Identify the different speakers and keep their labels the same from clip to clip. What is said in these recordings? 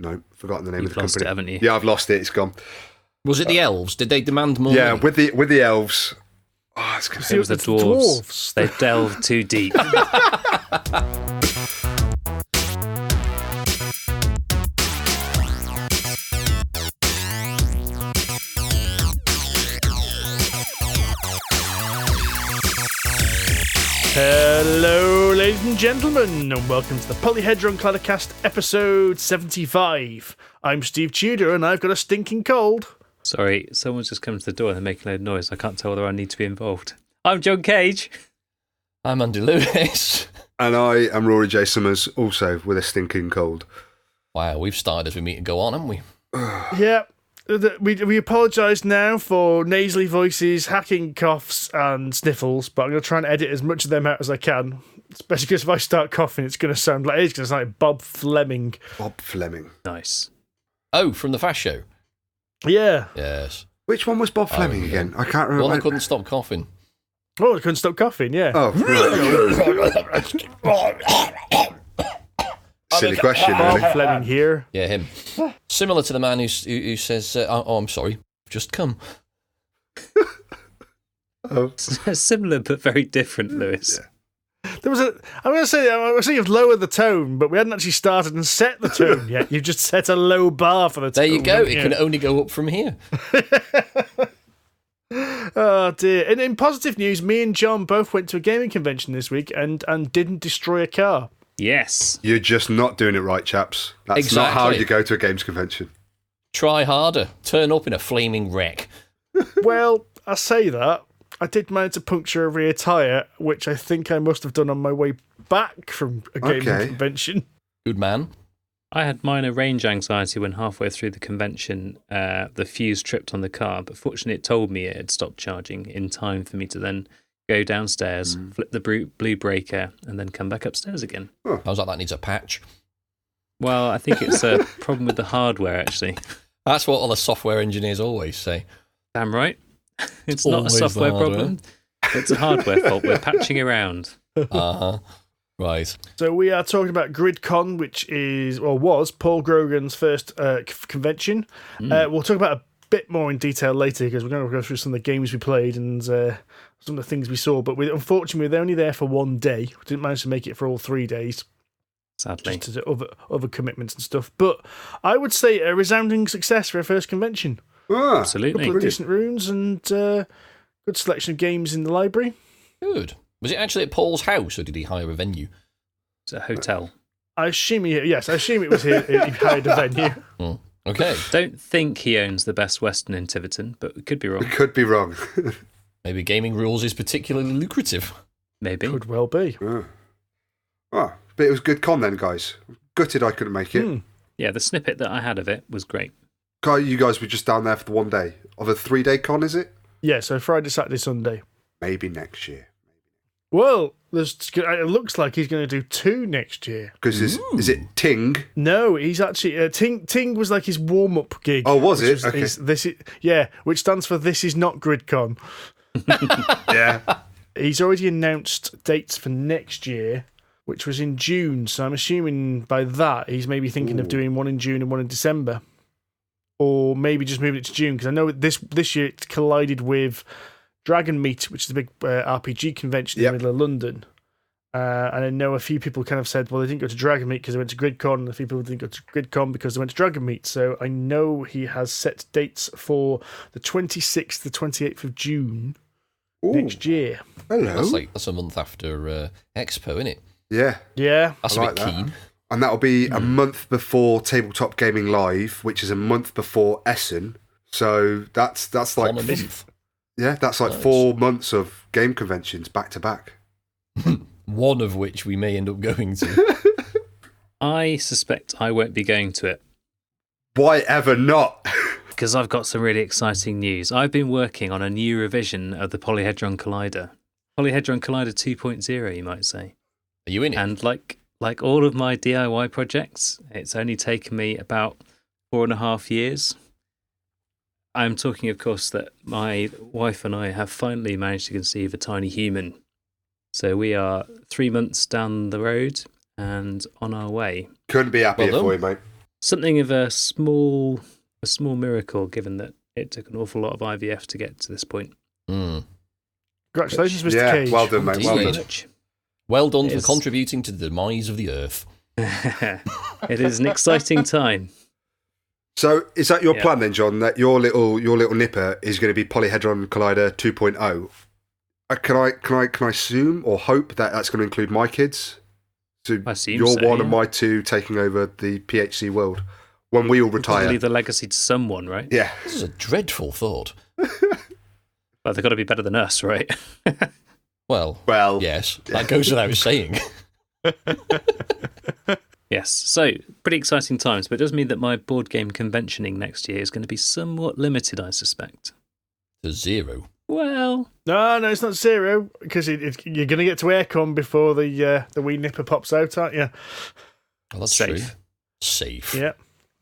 Speaker 1: No, forgotten the name
Speaker 2: You've
Speaker 1: of the
Speaker 2: lost
Speaker 1: company.
Speaker 2: it, haven't you?
Speaker 1: Yeah, I've lost it. It's gone.
Speaker 3: Was it the elves? Did they demand more?
Speaker 1: Yeah,
Speaker 3: money?
Speaker 1: with the elves. Oh, it's gonna
Speaker 2: It was the dwarves. They've delved too deep.
Speaker 4: Hello, ladies and gentlemen, and welcome to the Polyhedron Claddercast episode 75. I'm Steve Tudor, and I've got a stinking cold.
Speaker 2: Sorry, someone's just come to the door and they're making a loud noise. I can't tell whether I need to be involved. I'm John Cage.
Speaker 3: I'm Andy Lewis.
Speaker 1: And I am Rory J. Summers, also with a stinking cold.
Speaker 3: Wow, we've started as we meet and go on, haven't we?
Speaker 4: Yeah, we apologise now for nasally voices, hacking coughs, and sniffles, but I'm going to try and edit as much of them out as I can. Especially because if I start coughing, it's going to sound like Bob Fleming.
Speaker 1: Bob Fleming.
Speaker 2: Nice.
Speaker 3: Oh, from the Fast Show?
Speaker 4: Yeah.
Speaker 3: Yes.
Speaker 1: Which one was Bob Fleming again? I can't remember.
Speaker 3: Well, I couldn't stop coughing.
Speaker 4: Oh, I couldn't stop coughing, yeah.
Speaker 1: Oh, right. Silly question, really.
Speaker 4: Bob Fleming here.
Speaker 3: Yeah, him. Similar to the man who says, oh, I'm sorry, I've just come.
Speaker 1: Oh.
Speaker 2: Similar but very different, Lewis.
Speaker 1: Yeah.
Speaker 4: There was I'm going to say you've lowered the tone, but we hadn't actually started and set the tone yet. You've just set a low bar for the tone.
Speaker 3: There you go. It can only go up from here.
Speaker 4: Oh dear. And in positive news, me and John both went to a gaming convention this week and didn't destroy a car.
Speaker 2: Yes.
Speaker 1: You're just not doing it right, chaps. That's not how you go to a games convention.
Speaker 3: Try harder. Turn up in a flaming wreck.
Speaker 4: Well, I say that. I did manage to puncture a rear tyre, which I think I must have done on my way back from a gaming convention.
Speaker 3: Good man.
Speaker 2: I had minor range anxiety when halfway through the convention the fuse tripped on the car, but fortunately it told me it had stopped charging in time for me to then go downstairs, flip the blue breaker, and then come back upstairs again.
Speaker 3: I was like, that needs a patch.
Speaker 2: Well, I think it's a problem with the hardware, actually.
Speaker 3: That's what all the software engineers always say.
Speaker 2: Damn right. It's not a
Speaker 3: always
Speaker 2: software
Speaker 3: the hardware.
Speaker 2: problem. It's a hardware fault. We're patching around.
Speaker 3: Uh-huh. Right.
Speaker 4: So we are talking about Gridcon, which was Paul Grogan's first convention. We'll talk about a bit more in detail later because we're going to go through some of the games we played and some of the things we saw. But unfortunately, we were only there for one day. We didn't manage to make it for all 3 days.
Speaker 2: Sadly.
Speaker 4: Just to other commitments and stuff. But I would say a resounding success for a first convention.
Speaker 1: Ah,
Speaker 2: Absolutely.
Speaker 4: A couple of decent rooms and good selection of games in the library.
Speaker 3: Good. Was it actually at Paul's house or did he hire a venue?
Speaker 2: It's a hotel.
Speaker 4: I assume it was here. He hired a venue.
Speaker 3: Okay.
Speaker 2: Don't think he owns the Best Western in Tiverton, but we could be wrong.
Speaker 1: We could be wrong.
Speaker 3: Maybe gaming rules is particularly lucrative.
Speaker 2: Maybe.
Speaker 4: Could well be.
Speaker 1: But it was good con then, guys. Gutted I couldn't make it.
Speaker 2: Yeah, the snippet that I had of it was great.
Speaker 1: You guys were just down there for the 1 day. Of a 3-day con, is it?
Speaker 4: Yeah, so Friday, Saturday, Sunday.
Speaker 1: Maybe next year.
Speaker 4: Well, it looks like he's going to do 2 next year.
Speaker 1: Because is it Ting?
Speaker 4: No, he's actually... Ting was like his warm-up gig.
Speaker 1: Oh, was it? Okay.
Speaker 4: Which stands for This Is Not Gridcon.
Speaker 1: Yeah.
Speaker 4: He's already announced dates for next year, which was in June. So I'm assuming by that he's maybe thinking of doing one in June and one in December. Or maybe just moving it to June, because I know this year it collided with Dragon Meet, which is a big RPG convention in the middle of London. And I know a few people kind of said, well, they didn't go to Dragon Meet because they went to Gridcon, and a few people didn't go to Gridcon because they went to Dragon Meet. So I know he has set dates for the 26th to 28th of June next year.
Speaker 1: Hello.
Speaker 3: That's a month after Expo, isn't it?
Speaker 1: Yeah.
Speaker 4: Yeah.
Speaker 3: That's
Speaker 1: I
Speaker 3: a
Speaker 1: like
Speaker 3: bit
Speaker 1: that.
Speaker 3: keen.
Speaker 1: And that'll be a month before Tabletop Gaming Live, which is a month before Essen. So that's like...
Speaker 3: On a month.
Speaker 1: Yeah, that's like 4 months of game conventions back to back.
Speaker 3: One of which we may end up going to.
Speaker 2: I suspect I won't be going to it.
Speaker 1: Why ever not?
Speaker 2: Because I've got some really exciting news. I've been working on a new revision of the Polyhedron Collider. Polyhedron Collider 2.0, you might say.
Speaker 3: Are you in it?
Speaker 2: And like all of my DIY projects, it's only taken me about 4.5 years. I'm talking, of course, that my wife and I have finally managed to conceive a tiny human. So we are 3 months down the road and on our way.
Speaker 1: Couldn't be happier
Speaker 3: Well
Speaker 1: for you, mate.
Speaker 2: something of a small miracle, given that it took an awful lot of IVF to get to this point.
Speaker 4: Congratulations, Mr.
Speaker 1: Yeah,
Speaker 4: Cage.
Speaker 1: well done, mate. Well
Speaker 3: Indeed.
Speaker 1: done.
Speaker 3: Well done
Speaker 2: It
Speaker 3: for
Speaker 2: is.
Speaker 3: contributing to the demise of the Earth.
Speaker 2: It is an exciting time.
Speaker 1: So is that your
Speaker 2: Yeah.
Speaker 1: plan then, John? That your little nipper is going to be Polyhedron Collider 2.0? Can I assume or hope that that's going to include my kids? So
Speaker 2: I assume
Speaker 1: you're
Speaker 2: so,
Speaker 1: one
Speaker 2: yeah.
Speaker 1: and my two taking over the PHC world when we all retire.
Speaker 2: Leave the legacy to someone, right?
Speaker 1: Yeah.
Speaker 3: This is a dreadful thought.
Speaker 2: Well, they've got to be better than us, right?
Speaker 3: Well, yes, that goes without saying.
Speaker 2: Yes. So, pretty exciting times, but it does mean that my board game conventioning next year is going to be somewhat limited, I suspect.
Speaker 3: To 0.
Speaker 2: Well,
Speaker 4: No, it's not 0 because you're going to get to aircon before the wee nipper pops out, aren't you?
Speaker 3: Well, that's
Speaker 2: Safe.
Speaker 3: true. Safe.
Speaker 4: Yeah,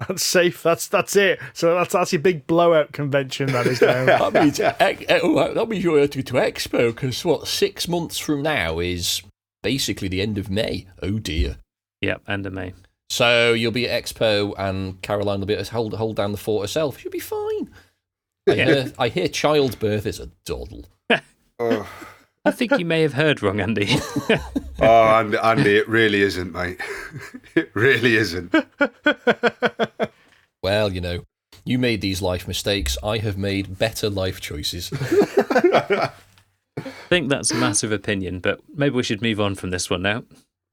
Speaker 4: that's safe. That's it. So that's your big blowout convention. That is now.
Speaker 3: That means, that means you're going to Expo, because 6 months from now is basically the end of May. Oh dear.
Speaker 2: yeah, end of May.
Speaker 3: So you'll be at Expo and Caroline will be able to hold down the fort herself. She'll be fine. I hear childbirth is a doddle.
Speaker 1: Oh,
Speaker 2: I think you may have heard wrong, Andy.
Speaker 1: Andy, it really isn't, mate. It really isn't.
Speaker 3: Well, you made these life mistakes. I have made better life choices.
Speaker 2: I think that's a matter of opinion, but maybe we should move on from this one now.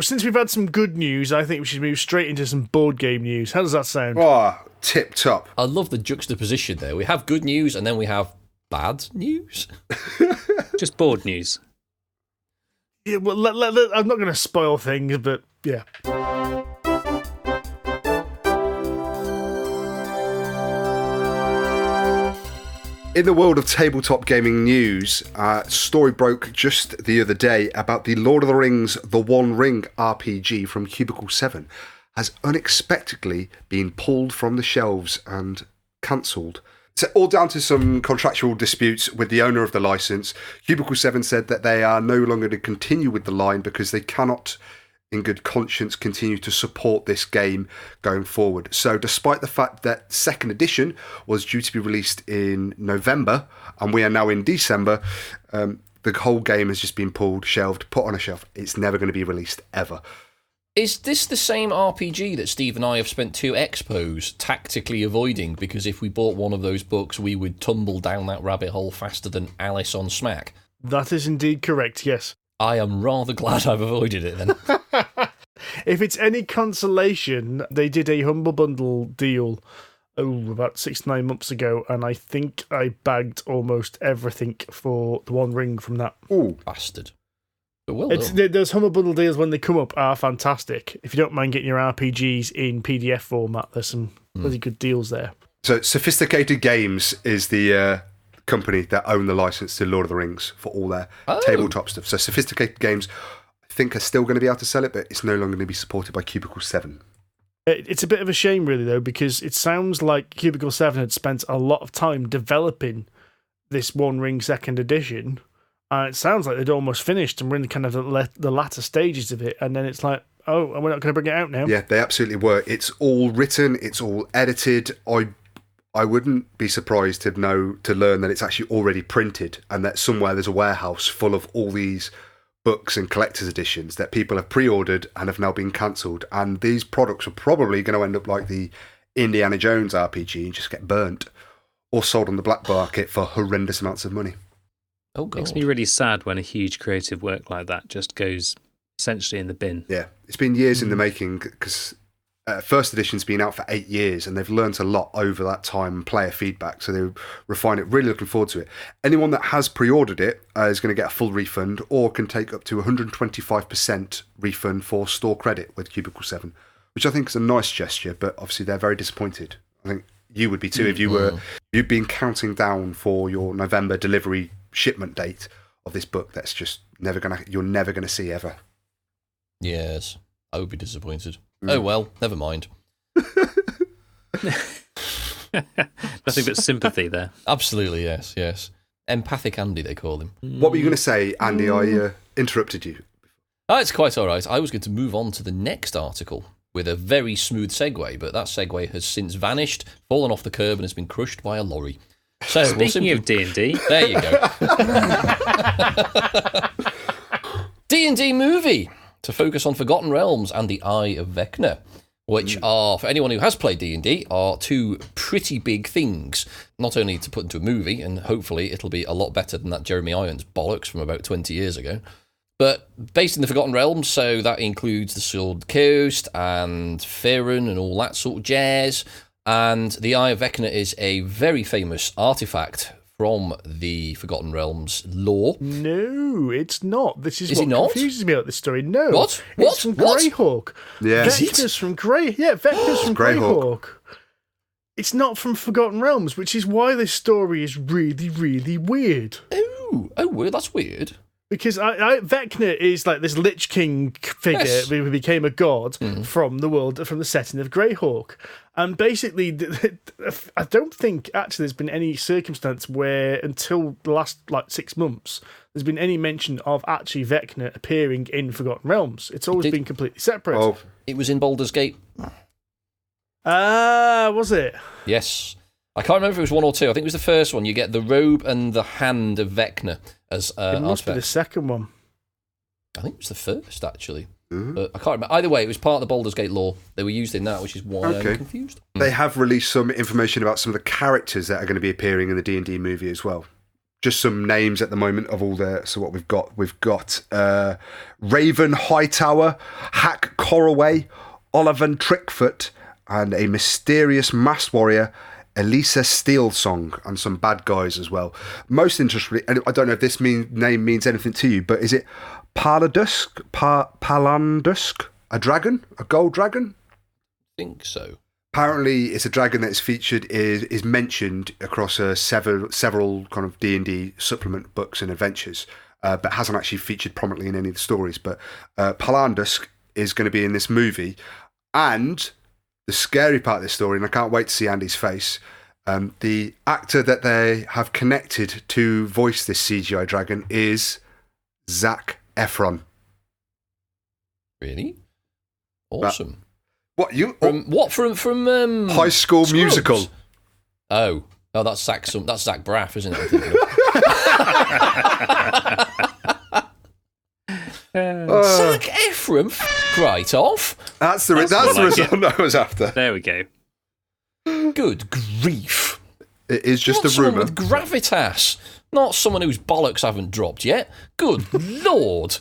Speaker 4: Since we've had some good news, I think we should move straight into some board game news. How does that sound?
Speaker 1: Oh, tip top.
Speaker 3: I love the juxtaposition there. We have good news and then we have bad news.
Speaker 2: Just board news.
Speaker 4: Yeah, well, I'm not going to spoil things, but yeah.
Speaker 1: In the world of tabletop gaming news, story broke just the other day about the Lord of the Rings The One Ring RPG from Cubicle 7 has unexpectedly been pulled from the shelves and cancelled. So all down to some contractual disputes with the owner of the license. Cubicle 7 said that they are no longer to continue with the line because they cannot, in good conscience, continue to support this game going forward. So despite the fact that second edition was due to be released in November and we are now in December, the whole game has just been pulled, shelved, put on a shelf. It's never going to be released ever.
Speaker 3: Is this the same RPG that Steve and I have spent 2 expos tactically avoiding because if we bought one of those books we would tumble down that rabbit hole faster than Alice on Smack?
Speaker 4: That is indeed correct, yes.
Speaker 3: I am rather glad I've avoided it then.
Speaker 4: If it's any consolation, they did a Humble Bundle deal about 6 to 9 months ago, and I think I bagged almost everything for the One Ring from that.
Speaker 1: Ooh.
Speaker 3: Bastard. But well done.
Speaker 4: Those Humble Bundle deals, when they come up, are fantastic. If you don't mind getting your RPGs in PDF format, there's some really good deals there.
Speaker 1: So Sophisticated Games is the company that own the license to Lord of the Rings for all their tabletop stuff. So Sophisticated Games, I think, are still going to be able to sell it, but it's no longer going to be supported by Cubicle 7.
Speaker 4: It's a bit of a shame, really, though, because it sounds like Cubicle 7 had spent a lot of time developing this One Ring second edition, and it sounds like they'd almost finished and we're in kind of the latter stages of it, and then it's like, oh, we're not going to bring it out now.
Speaker 1: Yeah, they absolutely were. It's all written, it's all edited. I wouldn't be surprised to learn that it's actually already printed and that somewhere there's a warehouse full of all these books and collector's editions that people have pre-ordered and have now been cancelled. And these products are probably going to end up like the Indiana Jones RPG and just get burnt or sold on the black market for horrendous amounts of money.
Speaker 3: Oh, God.
Speaker 2: Makes me really sad when a huge creative work like that just goes essentially in the bin.
Speaker 1: Yeah, it's been years in the making because first edition's been out for 8 years and they've learnt a lot over that time, player feedback, so they refine it. Really looking forward to it. Anyone that has pre-ordered it is going to get a full refund or can take up to 125% refund for store credit with Cubicle 7, which I think is a nice gesture, but obviously they're very disappointed. I think you would be too if you'd been counting down for your November delivery shipment date of this book. That's just you're never gonna see ever.
Speaker 3: Yes, I would be disappointed. Oh well, never mind.
Speaker 2: Nothing but sympathy there.
Speaker 3: Absolutely, yes. Empathic Andy, they call him.
Speaker 1: What were you going to say, Andy? I interrupted you.
Speaker 3: Oh, it's quite all right. I was going to move on to the next article with a very smooth segue, but that segue has since vanished, fallen off the curb, and has been crushed by a lorry. So
Speaker 2: Speaking of D&D,
Speaker 3: there you go. D&D Movie, to focus on Forgotten Realms and the Eye of Vecna, which are, for anyone who has played D&D, are two pretty big things, not only to put into a movie, and hopefully it'll be a lot better than that Jeremy Irons bollocks from about 20 years ago, but based in the Forgotten Realms, so that includes the Sword Coast and Faerun and all that sort of jazz. And the Eye of Vecna is a very famous artifact from the Forgotten Realms lore.
Speaker 4: No, it's not. This is
Speaker 3: Is
Speaker 4: what
Speaker 3: it not?
Speaker 4: confuses me about this story. No.
Speaker 3: What?
Speaker 4: It's from Greyhawk.
Speaker 1: Yeah.
Speaker 4: Vecna's from Vecna's from Greyhawk. It's not from Forgotten Realms, which is why this story is really, really weird.
Speaker 3: Oh, well, that's weird.
Speaker 4: Because Vecna is like this Lich King figure
Speaker 3: Yes.
Speaker 4: who became a god from the setting of Greyhawk. And basically, I don't think actually there's been any circumstance where, until the last 6 months, there's been any mention of actually Vecna appearing in Forgotten Realms. It's always been completely separate.
Speaker 1: Oh,
Speaker 3: It was in Baldur's Gate.
Speaker 4: Was it?
Speaker 3: Yes. I can't remember if it was 1 or 2. I think it was the first one. You get the robe and the hand of Vecna as
Speaker 4: It must be the second one.
Speaker 3: I think it was the first, actually. But I can't remember. Either way, it was part of the Baldur's Gate lore. They were used in that, which is why I'm confused.
Speaker 1: they have released some information about some of the characters that are going to be appearing in the D&D movie as well. Just some names at the moment of all the... So what we've got Raven Hightower, Hack Corraway, Oliver Trickfoot, and a mysterious masked warrior, Elisa Steelsong, and some bad guys as well. Most interestingly, and I don't know if this name means anything to you, but is it Palandusk, a dragon, a gold dragon?
Speaker 3: I think so.
Speaker 1: Apparently, it's a dragon that is featured, is mentioned across several kind of D&D supplement books and adventures, but hasn't actually featured prominently in any of the stories. But Palandusk is going to be in this movie, and the scary part of this story, and I can't wait to see Andy's face, the actor that they have connected to voice this CGI dragon is Zac Efron.
Speaker 3: Really? Awesome.
Speaker 1: What you?
Speaker 3: From
Speaker 1: High School
Speaker 3: Scrubs?
Speaker 1: Musical.
Speaker 3: Oh, that's Zach Braff, isn't it? Zac Efron, right off.
Speaker 1: That's the
Speaker 2: more
Speaker 1: result
Speaker 2: like
Speaker 1: I was after.
Speaker 2: there we go.
Speaker 3: Good grief!
Speaker 1: It is just
Speaker 3: Not
Speaker 1: a
Speaker 3: someone
Speaker 1: rumor.
Speaker 3: with gravitas, not someone whose bollocks haven't dropped yet. Good lord!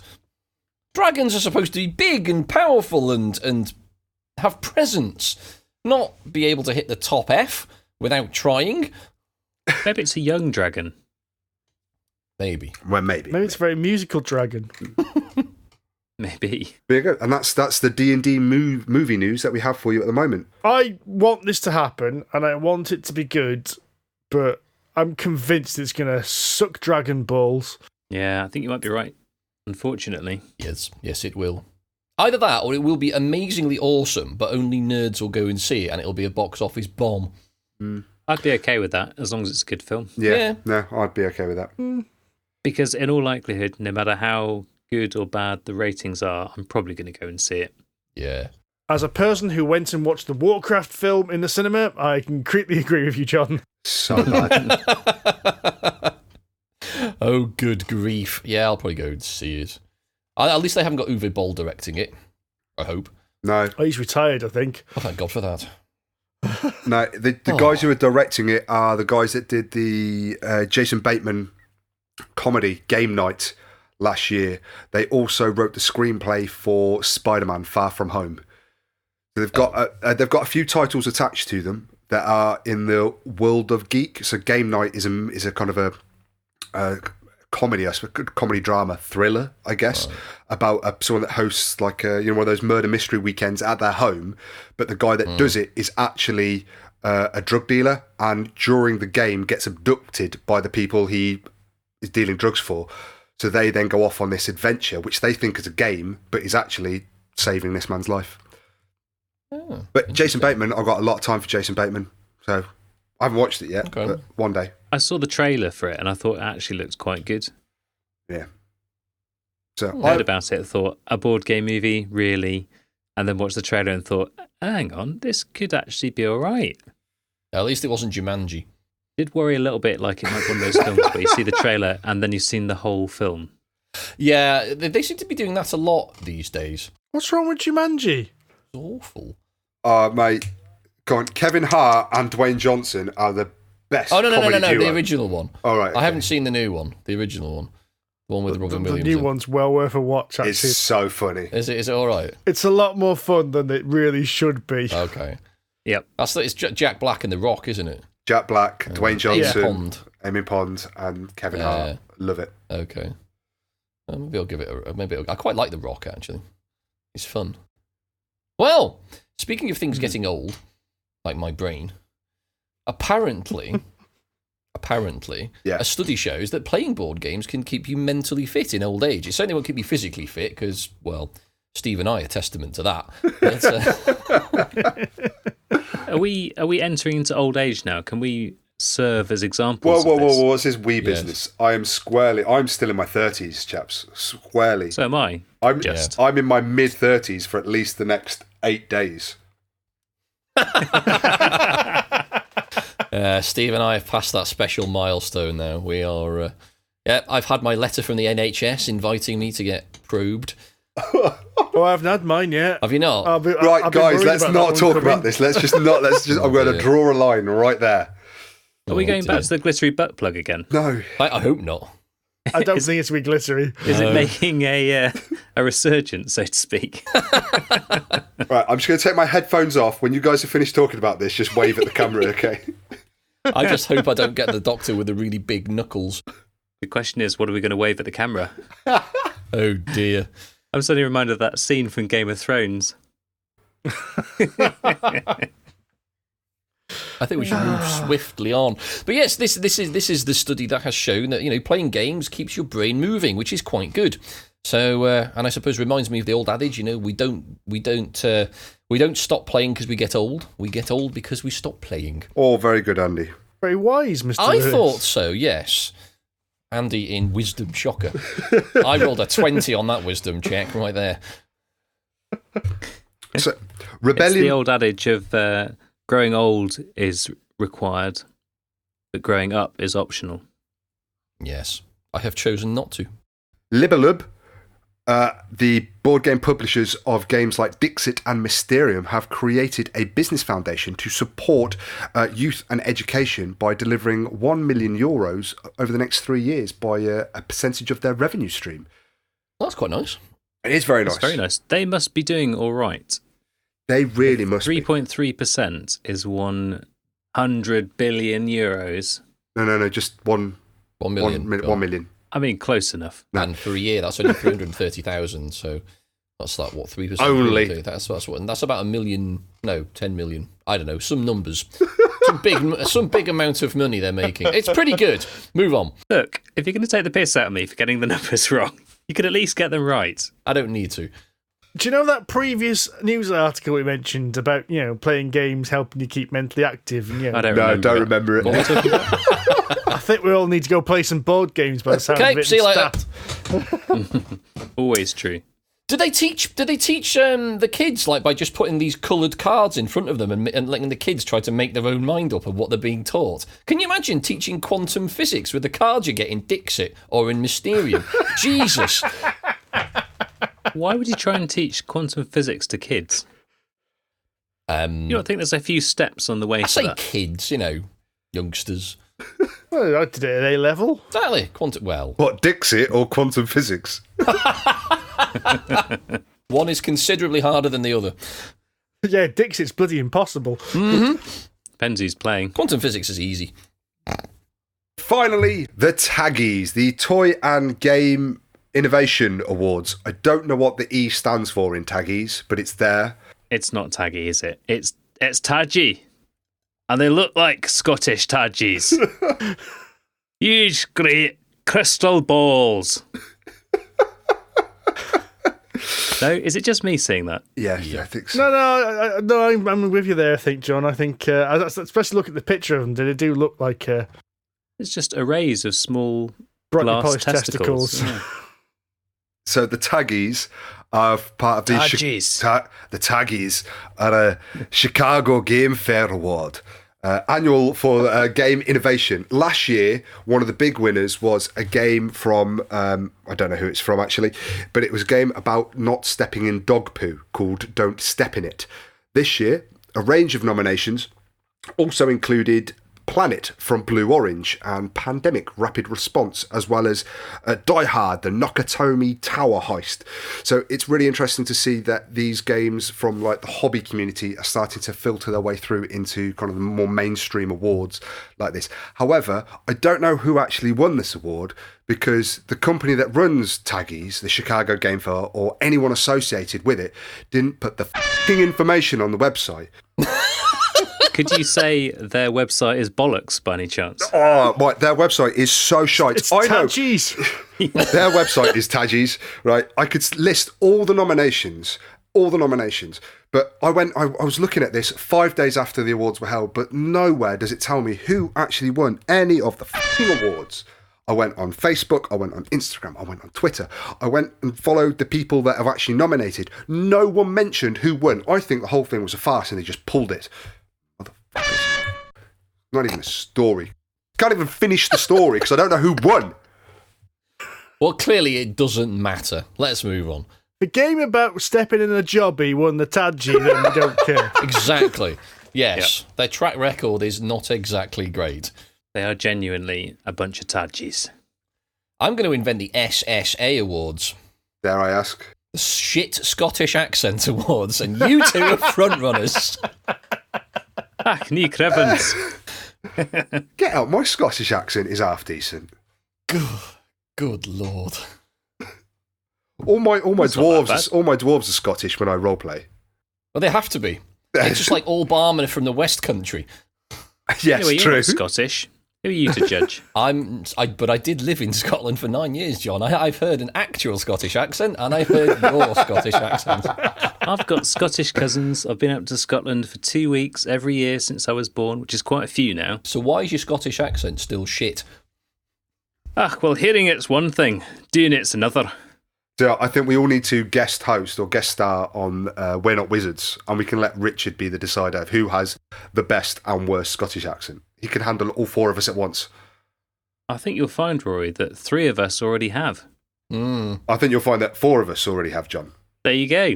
Speaker 3: Dragons are supposed to be big and powerful and have presence, not be able to hit the top F without trying.
Speaker 2: Maybe it's a young dragon.
Speaker 3: Maybe.
Speaker 1: Well, maybe.
Speaker 4: Maybe it's a very musical dragon.
Speaker 2: Maybe.
Speaker 1: There you go. And that's the D&D movie news that we have for you at the moment.
Speaker 4: I want this to happen, and I want it to be good, but I'm convinced it's going to suck dragon balls.
Speaker 2: Yeah, I think you might be right. Unfortunately.
Speaker 3: Yes, it will. Either that, or it will be amazingly awesome, but only nerds will go and see it, and it'll be a box office bomb.
Speaker 2: I'd be okay with that, as long as it's a good film.
Speaker 3: Yeah.
Speaker 1: No, I'd be okay with that.
Speaker 2: Because in all likelihood, no matter how good or bad the ratings are, I'm probably going to go and see it.
Speaker 3: Yeah.
Speaker 4: As a person who went and watched the Warcraft film in the cinema, I can completely agree with you, John.
Speaker 1: So bad.
Speaker 3: Oh, good grief. Yeah, I'll probably go and see it. At least they haven't got Uwe Boll directing it. I hope.
Speaker 1: No,
Speaker 4: Oh, he's retired, I think.
Speaker 3: Oh, thank God for that.
Speaker 1: no. The guys who are directing it are the guys that did the Jason Bateman comedy Game Night last year. They also wrote the screenplay for Spider-Man: Far From Home. So they've got a few titles attached to them that are in the world of geek. So Game Night is a kind of a comedy, I suppose, comedy drama thriller, I guess, about someone that hosts like one of those murder mystery weekends at their home. But the guy that does it is actually a drug dealer, and during the game gets abducted by the people he is dealing drugs for. So they then go off on this adventure, which they think is a game, but is actually saving this man's life.
Speaker 3: Oh,
Speaker 1: But Jason Bateman, I've got a lot of time for Jason Bateman, so I haven't watched it yet,
Speaker 3: Okay.
Speaker 1: but one day.
Speaker 2: I saw the trailer for it and I thought it actually looked quite good.
Speaker 1: Yeah. So
Speaker 2: I heard about it, thought, a board game movie, really? and then watched the trailer and thought, hang on, this could actually be all right.
Speaker 3: At least it wasn't Jumanji.
Speaker 2: Did worry a little bit like it might be one of those films where you see the trailer and then you've seen the whole film.
Speaker 3: Yeah, they seem to be doing that a lot these days.
Speaker 4: What's wrong with Jumanji?
Speaker 3: It's awful.
Speaker 1: Mate, go on. Kevin Hart and Dwayne Johnson are the best.
Speaker 3: Oh, no,
Speaker 1: duo.
Speaker 3: the original one.
Speaker 1: All right.
Speaker 3: I haven't seen the new one, the original one. The one with Robin Williams.
Speaker 4: The new one's well worth a watch, actually.
Speaker 1: It's so funny.
Speaker 3: Is it all right?
Speaker 4: It's a lot more fun than it really should be.
Speaker 3: Okay.
Speaker 2: Yep.
Speaker 3: It's Jack Black and The Rock, isn't it?
Speaker 1: Jack Black, Dwayne Johnson,
Speaker 3: Amy
Speaker 1: Pond, and Kevin Hart. Love it.
Speaker 3: Okay. Maybe I'll give it I quite like The Rock, actually. He's fun. Well, speaking of things getting old, like my brain, apparently, a study shows that playing board games can keep you mentally fit in old age. It certainly won't keep you physically fit because, well, Steve and I are testament to that.
Speaker 2: Are we entering into old age now? Can we serve as examples?
Speaker 1: Whoa! What's this wee business? I'm still in my 30s, chaps. Squarely.
Speaker 2: So am I.
Speaker 1: I'm in my mid 30s for at least the next 8 days.
Speaker 3: Steve and I have passed that special milestone now. We are. I've had my letter from the NHS inviting me to get probed.
Speaker 4: Oh, I haven't had mine yet.
Speaker 3: Have you not?
Speaker 1: Right, guys, let's not talk about this. I'm going to draw a line right there.
Speaker 2: Are we going back to the glittery butt plug again?
Speaker 1: No.
Speaker 3: I hope not.
Speaker 4: I don't think it's going to be glittery.
Speaker 2: Is it making a resurgence, so to speak?
Speaker 1: Right, I'm just going to take my headphones off. When you guys have finished talking about this, just wave at the camera, okay?
Speaker 3: I just hope I don't get the doctor with the really big knuckles.
Speaker 2: The question is, what are we going to wave at the camera?
Speaker 3: Oh, dear.
Speaker 2: I'm suddenly reminded of that scene from Game of Thrones.
Speaker 3: I think we should move swiftly on. But yes, this is the study that has shown that playing games keeps your brain moving, which is quite good. So, and I suppose reminds me of the old adage, we don't stop playing because we get old. We get old because we stop playing.
Speaker 1: Oh, very good, Andy.
Speaker 4: Very wise, Mr.
Speaker 3: I
Speaker 4: Lewis.
Speaker 3: thought so. Yes. Andy in wisdom, shocker. I rolled a 20 on that wisdom check right there.
Speaker 1: So, rebellion.
Speaker 2: It's the old adage of growing old is required, but growing up is optional.
Speaker 3: Yes, I have chosen not to.
Speaker 1: Libellud, the board game publishers of games like Dixit and Mysterium, have created a business foundation to support youth and education by delivering €1 million over the next 3 years by a percentage of their revenue stream.
Speaker 3: Well, that's quite nice.
Speaker 1: It is very nice.
Speaker 2: It's very nice. They must be doing all right.
Speaker 1: They really must be.
Speaker 2: 3.3% is €100 billion.
Speaker 1: No, just 1
Speaker 3: million.
Speaker 1: 1 million.
Speaker 2: I mean, close enough.
Speaker 3: And for a year, that's only 330,000. So that's like what 3%.
Speaker 1: Only.
Speaker 3: That's about 1 million. No, 10 million. I don't know. Some numbers. some big amount of money they're making. It's pretty good. Move on.
Speaker 2: Look, if you're going to take the piss out of me for getting the numbers wrong, you could at least get them right.
Speaker 3: I don't need to.
Speaker 4: Do you know that previous news article we mentioned about playing games helping you keep mentally active? And,
Speaker 2: I don't remember
Speaker 1: it.
Speaker 2: What are we talking about?
Speaker 4: I think we all need to go play some board games by the sound of it.
Speaker 3: Okay, see you later.
Speaker 2: Always true.
Speaker 3: Do they teach the kids by just putting these coloured cards in front of them and letting the kids try to make their own mind up of what they're being taught? Can you imagine teaching quantum physics with the cards you get in Dixit or in Mysterium? Jesus.
Speaker 2: Why would you try and teach quantum physics to kids? You don't think there's a few steps on the way to that?
Speaker 3: Kids, youngsters.
Speaker 4: Well, I did it at A-level.
Speaker 3: Exactly. Well.
Speaker 1: What, Dixit or quantum physics?
Speaker 3: One is considerably harder than the other.
Speaker 4: Yeah, Dixit's bloody impossible.
Speaker 3: Mm-hmm.
Speaker 2: Depends who's playing.
Speaker 3: Quantum physics is easy.
Speaker 1: Finally, the Tagies, the Toy and Game Innovation Awards. I don't know what the E stands for in Tagies, but it's there.
Speaker 2: It's not Taggy, is it? It's Tagie. And they look like Scottish Tagies. Huge, great crystal balls. No, is it just me seeing that?
Speaker 1: Yeah, I think so.
Speaker 4: No, I'm with you there, I think, John. I think, especially look at the picture of them, they do look like...
Speaker 2: it's just arrays of small
Speaker 4: brightly
Speaker 2: glass
Speaker 4: polished
Speaker 2: testicles.
Speaker 1: So the Tagies part of the
Speaker 2: Tagies.
Speaker 1: The Tagies at a Chicago Game Fair Award. Annual for game innovation. Last year, one of the big winners was a game from, I don't know who it's from actually, but it was a game about not stepping in dog poo called Don't Step in It. This year, a range of nominations also included Planet from Blue Orange and Pandemic Rapid Response, as well as Die Hard, the Nakatomi Tower Heist. So it's really interesting to see that these games from like the hobby community are starting to filter their way through into kind of the more mainstream awards like this. However, I don't know who actually won this award, because the company that runs Tagies, the Chicago Game Fair, or anyone associated with it, didn't put the f***ing information on the website.
Speaker 2: Could you say their website is bollocks by any chance?
Speaker 1: Oh, my, their website is so shite.
Speaker 4: It's
Speaker 1: I know.
Speaker 4: Tagies.
Speaker 1: Their website is Tagies, right? I could list all the nominations, but I was looking at this 5 days after the awards were held, but nowhere does it tell me who actually won any of the f***ing awards. I went on Facebook, I went on Instagram, I went on Twitter, I went and followed the people that have actually nominated. No one mentioned who won. I think the whole thing was a farce and they just pulled it. Motherfuckers. Not even a story. Can't even finish the story because I don't know who won.
Speaker 3: Well, clearly it doesn't matter. Let's move on.
Speaker 4: The game about stepping in a jobby won the Tagie, then we don't care.
Speaker 3: Exactly. Yes. Yep. Their track record is not exactly great.
Speaker 2: They are genuinely a bunch of Tagies.
Speaker 3: I'm going to invent the SSA Awards.
Speaker 1: Dare I ask?
Speaker 3: The Shit Scottish Accent Awards, and you two are frontrunners.
Speaker 2: Ach, ní crevens.
Speaker 1: Get out, my Scottish accent is half decent.
Speaker 3: Good lord.
Speaker 1: All my dwarves are Scottish when I roleplay.
Speaker 3: Well, they have to be. It's just like all barmen are from the West Country.
Speaker 1: Yes,
Speaker 2: anyway,
Speaker 1: true.
Speaker 2: You're not Scottish. Who are you to judge?
Speaker 3: But I did live in Scotland for 9 years, John. I've heard an actual Scottish accent, and I've heard your Scottish accent.
Speaker 2: I've got Scottish cousins. I've been up to Scotland for 2 weeks every year since I was born, which is quite a few now.
Speaker 3: So why is your Scottish accent still shit?
Speaker 2: Well, hearing it's one thing, doing it's another.
Speaker 1: So I think we all need to guest host or guest star on We're Not Wizards, and we can let Richard be the decider of who has the best and worst Scottish accent. He can handle all four of us at once.
Speaker 2: I think you'll find, Rory, that 3 of us already have.
Speaker 1: I think you'll find that 4 of us already have, John.
Speaker 2: There you go.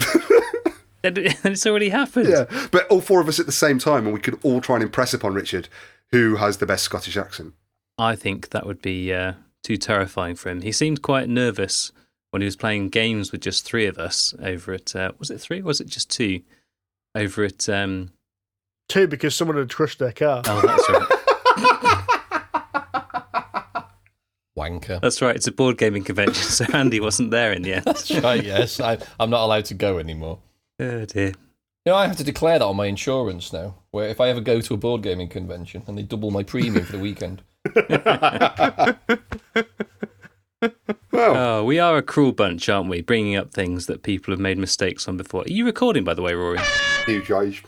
Speaker 2: It's already happened.
Speaker 1: Yeah, but all 4 of us at the same time, and we could all try and impress upon Richard who has the best Scottish accent.
Speaker 2: I think that would be too terrifying for him. He seemed quite nervous when he was playing games with just 3 of us over at... was it 3 or was it just 2? Over at...
Speaker 4: 2 because someone had crushed their car.
Speaker 2: Oh, that's right.
Speaker 3: Wanker.
Speaker 2: That's right, it's a board gaming convention, so Andy wasn't there in the end.
Speaker 3: That's right, yes. I'm not allowed to go anymore.
Speaker 2: Oh, dear.
Speaker 3: You know, I have to declare that on my insurance now, where if I ever go to a board gaming convention and they double my premium for the weekend.
Speaker 1: Well,
Speaker 2: we are a cruel bunch, aren't we? Bringing up things that people have made mistakes on before. Are you recording, by the way, Rory?
Speaker 1: huge age.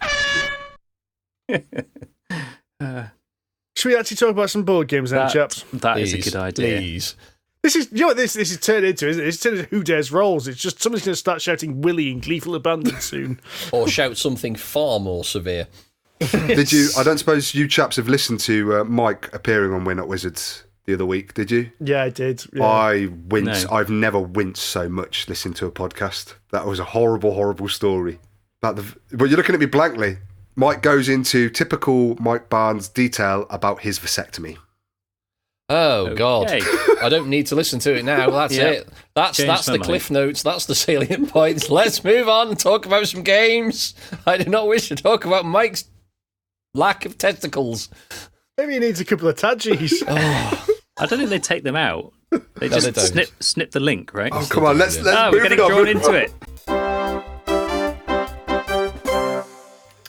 Speaker 4: Should we actually talk about some board games then, chaps?
Speaker 2: That is a good idea.
Speaker 3: Please.
Speaker 4: This is, you know what this is turned into, isn't it? It's turned into Who Dares Rolls. It's just somebody's going to start shouting Willy in gleeful abandon soon.
Speaker 3: Or shout something far more severe.
Speaker 1: Did you? I don't suppose you chaps have listened to Mike appearing on We're Not Wizards the other week, did you?
Speaker 4: Yeah, I did. Yeah.
Speaker 1: I winced.
Speaker 2: No.
Speaker 1: I've never winced so much listening to a podcast. That was a horrible, horrible story. But you're looking at me blankly. Mike goes into typical Mike Barnes detail about his vasectomy.
Speaker 3: Oh, God.
Speaker 2: Okay.
Speaker 3: I don't need to listen to it now. That's
Speaker 2: Yeah.
Speaker 3: it. That's
Speaker 2: Change
Speaker 3: the
Speaker 2: my
Speaker 3: cliff notes. That's the salient points. Let's move on and talk about some games. I do not wish to talk about Mike's lack of testicles.
Speaker 4: Maybe he needs a couple of Tagies.
Speaker 2: I don't think they take them out. They
Speaker 3: No,
Speaker 2: just
Speaker 3: they don't.
Speaker 2: snip the link, right?
Speaker 1: Oh, come on, let's
Speaker 2: we're
Speaker 1: move
Speaker 2: getting
Speaker 1: it on.
Speaker 2: drawn into it.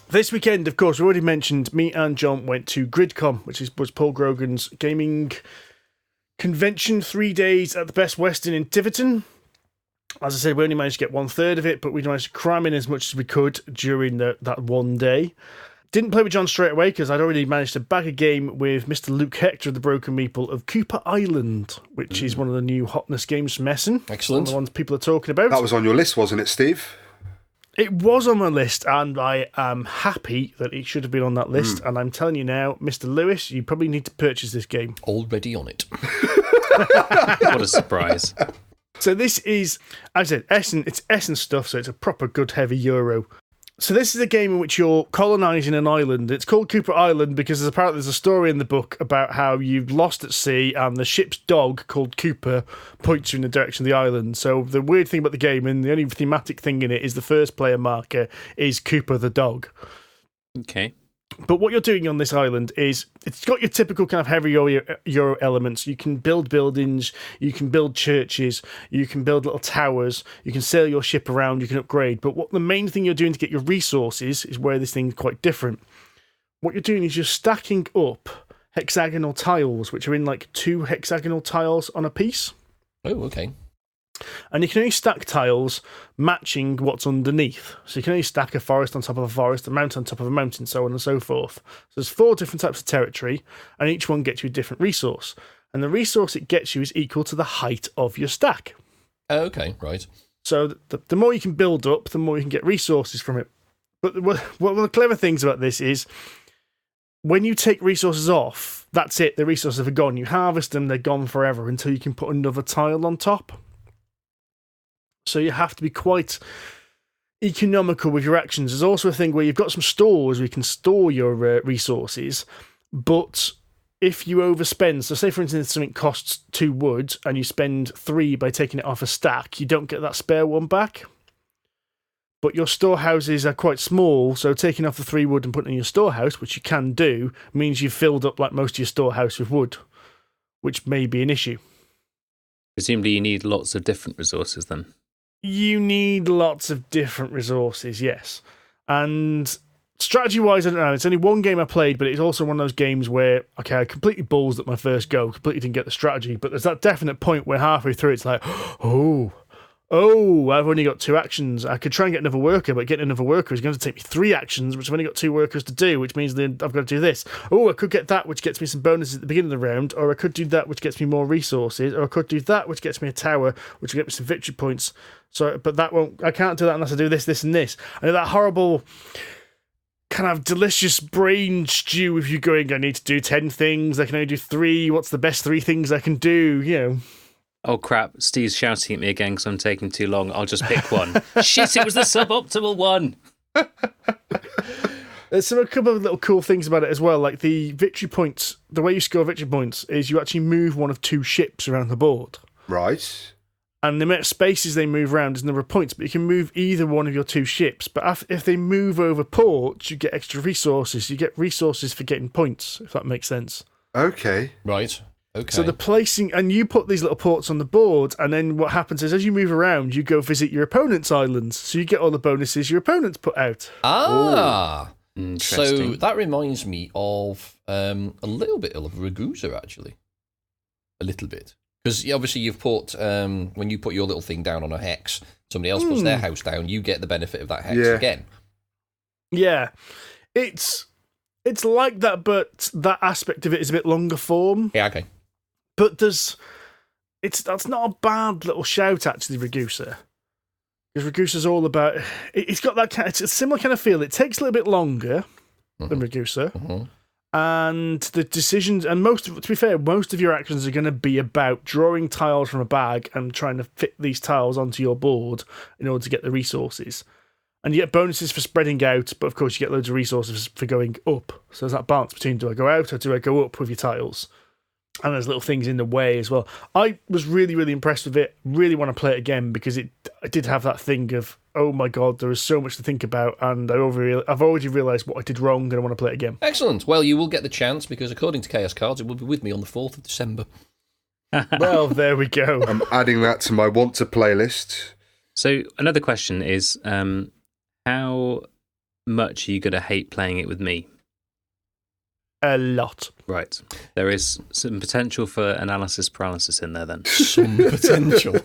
Speaker 4: This weekend, of course, we already mentioned, me and John went to Gridcon, which was Paul Grogan's gaming convention, 3 days at the Best Western in Tiverton. As I said, we only managed to get 1/3 of it, but we managed to cram in as much as we could during that one day. Didn't play with John straight away because I'd already managed to bag a game with Mr. Luke Hector of the Broken Meeple of Cooper Island, which is one of the new hotness games from Essen.
Speaker 3: Excellent.
Speaker 4: One of the ones people are talking about.
Speaker 1: That was on your list, wasn't it, Steve?
Speaker 4: It was on my list, and I am happy that it should have been on that list. And I'm telling you now, Mr. Lewis, you probably need to purchase this game.
Speaker 3: Already on it.
Speaker 2: What a surprise.
Speaker 4: So this is, as I said, Essen. It's Essen stuff, so it's a proper good heavy Euro. So this is a game in which you're colonising an island. It's called Cooper Island because apparently there's a story in the book about how you've lost at sea and the ship's dog, called Cooper, points you in the direction of the island. So the weird thing about the game, and the only thematic thing in it, is the first player marker is Cooper the dog.
Speaker 2: Okay.
Speaker 4: But what you're doing on this island is it's got your typical kind of heavy Euro elements. You can build buildings, you can build churches, you can build little towers, you can sail your ship around, you can upgrade. But what the main thing you're doing to get your resources is where this thing's quite different. What you're doing is you're stacking up hexagonal tiles, which are in like 2 hexagonal tiles on a piece.
Speaker 3: Oh, okay.
Speaker 4: And you can only stack tiles matching what's underneath. So you can only stack a forest on top of a forest, a mountain on top of a mountain, so on and so forth. So there's 4 different types of territory, and each one gets you a different resource. And the resource it gets you is equal to the height of your stack.
Speaker 3: Oh, okay, right.
Speaker 4: So the more you can build up, the more you can get resources from it. But one of the clever things about this is when you take resources off, that's it, the resources are gone. You harvest them, they're gone forever until you can put another tile on top. So you have to be quite economical with your actions. There's also a thing where you've got some stores where you can store your resources, but if you overspend, so say for instance something costs 2 wood and you spend 3 by taking it off a stack, you don't get that spare one back. But your storehouses are quite small, so taking off the 3 wood and putting it in your storehouse, which you can do, means you've filled up like most of your storehouse with wood, which may be an issue.
Speaker 2: Presumably you need lots of different resources then.
Speaker 4: You need lots of different resources, yes. And strategy-wise, I don't know. It's only one game I played, but it's also one of those games where, okay, I completely balls at my first go, completely didn't get the strategy, but there's that definite point where halfway through it's like, oh, I've only got 2 actions. I could try and get another worker, but getting another worker is going to take me 3 actions, which I've only got 2 workers to do, which means then I've got to do this. Oh, I could get that, which gets me some bonuses at the beginning of the round, or I could do that, which gets me more resources, or I could do that, which gets me a tower, which will get me some victory points. So, but that won't. I can't do that unless I do this, this, and this. And that horrible kind of delicious brain stew of you going, I need to do 10 things, I can only do 3, what's the best 3 things I can do, you know.
Speaker 2: Oh crap, Steve's shouting at me again because I'm taking too long. I'll just pick one. Shit, it was the suboptimal one.
Speaker 4: There's a couple of little cool things about it as well, like the victory points. The way you score victory points is you actually move one of 2 ships around the board.
Speaker 1: Right.
Speaker 4: And the amount of spaces they move around is the number of points, but you can move either one of your 2 ships. But if they move over ports, you get extra resources. You get resources for getting points, if that makes sense.
Speaker 1: Okay.
Speaker 3: Right. Okay.
Speaker 4: So the placing, and you put these little ports on the board, and then what happens is as you move around, you go visit your opponent's islands. So you get all the bonuses your opponents put out.
Speaker 3: Ah.
Speaker 2: Ooh.
Speaker 3: So that reminds me of a little bit of Ragusa, actually. A little bit. Because obviously you've put, when you put your little thing down on a hex, somebody else puts their house down, you get the benefit of that hex again.
Speaker 4: Yeah. It's like that, but that aspect of it is a bit longer form.
Speaker 3: Yeah, okay.
Speaker 4: But that's not a bad little shout, actually, Ragusa. Because Ragusa's all about, it's got that kind, it's a similar kind of feel. It takes a little bit longer than Ragusa.
Speaker 3: Mm-hmm.
Speaker 4: And the decisions, and to be fair, most of your actions are going to be about drawing tiles from a bag and trying to fit these tiles onto your board in order to get the resources. And you get bonuses for spreading out, but of course you get loads of resources for going up. So there's that balance between do I go out or do I go up with your tiles? And there's little things in the way as well. I was really, really impressed with it. Really want to play it again because I did have that thing of, oh my God, there is so much to think about, and I've already realised what I did wrong and I want to play it again.
Speaker 3: Excellent. Well, you will get the chance because according to Chaos Cards, it will be with me on the 4th of December.
Speaker 4: Well, there we go.
Speaker 1: I'm adding that to my want to playlist.
Speaker 2: So another question is, how much are you going to hate playing it with me?
Speaker 4: A lot.
Speaker 2: Right. There is some potential for analysis paralysis in there then.
Speaker 3: Some potential.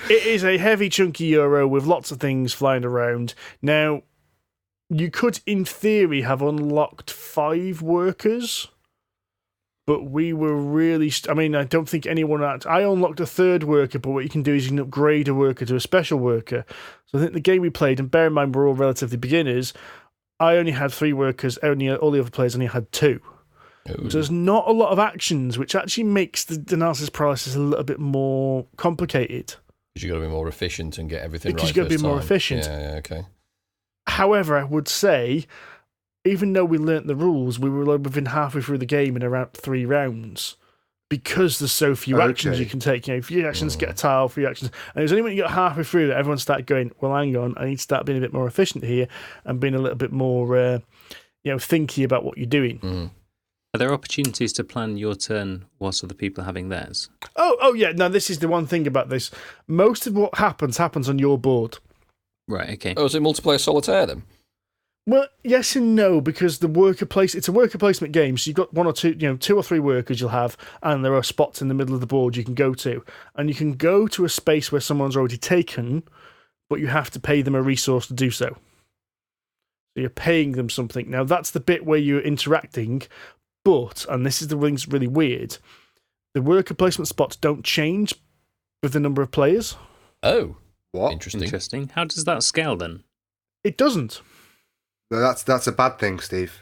Speaker 4: It is a heavy, chunky Euro with lots of things flying around. Now, You could, in theory, have unlocked 5 workers, but we were really... I don't think anyone... I unlocked a 3rd worker, but what you can do is you can upgrade a worker to a special worker. So I think the game we played, and bear in mind we're all relatively beginners, I only had 3 workers, all the other players only had 2.
Speaker 3: Ooh.
Speaker 4: So there's not a lot of actions, which actually makes the analysis paralysis a little bit more complicated.
Speaker 3: Because you've got to be more efficient and get everything right.
Speaker 4: Because you've got to be more efficient.
Speaker 3: Yeah, okay.
Speaker 4: However, I would say, even though we learnt the rules, we were within halfway through the game in around 3 rounds. Because there's so few actions you can take. Few actions, get a tile, few actions. And it was only when you got halfway through that everyone started going, well, hang on, I need to start being a bit more efficient here and being a little bit more, thinky about what you're doing.
Speaker 3: Mm.
Speaker 2: Are there opportunities to plan your turn whilst other people are having theirs?
Speaker 4: Oh, yeah. Now, this is the one thing about this. Most of what happens on your board.
Speaker 2: Right, okay.
Speaker 3: Oh, is it multiplayer solitaire then?
Speaker 4: Well, yes and no, because it's a worker placement game, so you've got 1 or 2, 2 or 3 workers you'll have, and there are spots in the middle of the board you can go to. And you can go to a space where someone's already taken, but you have to pay them a resource to do so. So you're paying them something. Now, that's the bit where you're interacting, but, and this is the thing that's really weird, the worker placement spots don't change with the number of players.
Speaker 3: Oh.
Speaker 1: What?
Speaker 2: Interesting. How does that scale then?
Speaker 4: It doesn't.
Speaker 1: No, that's a bad thing, Steve.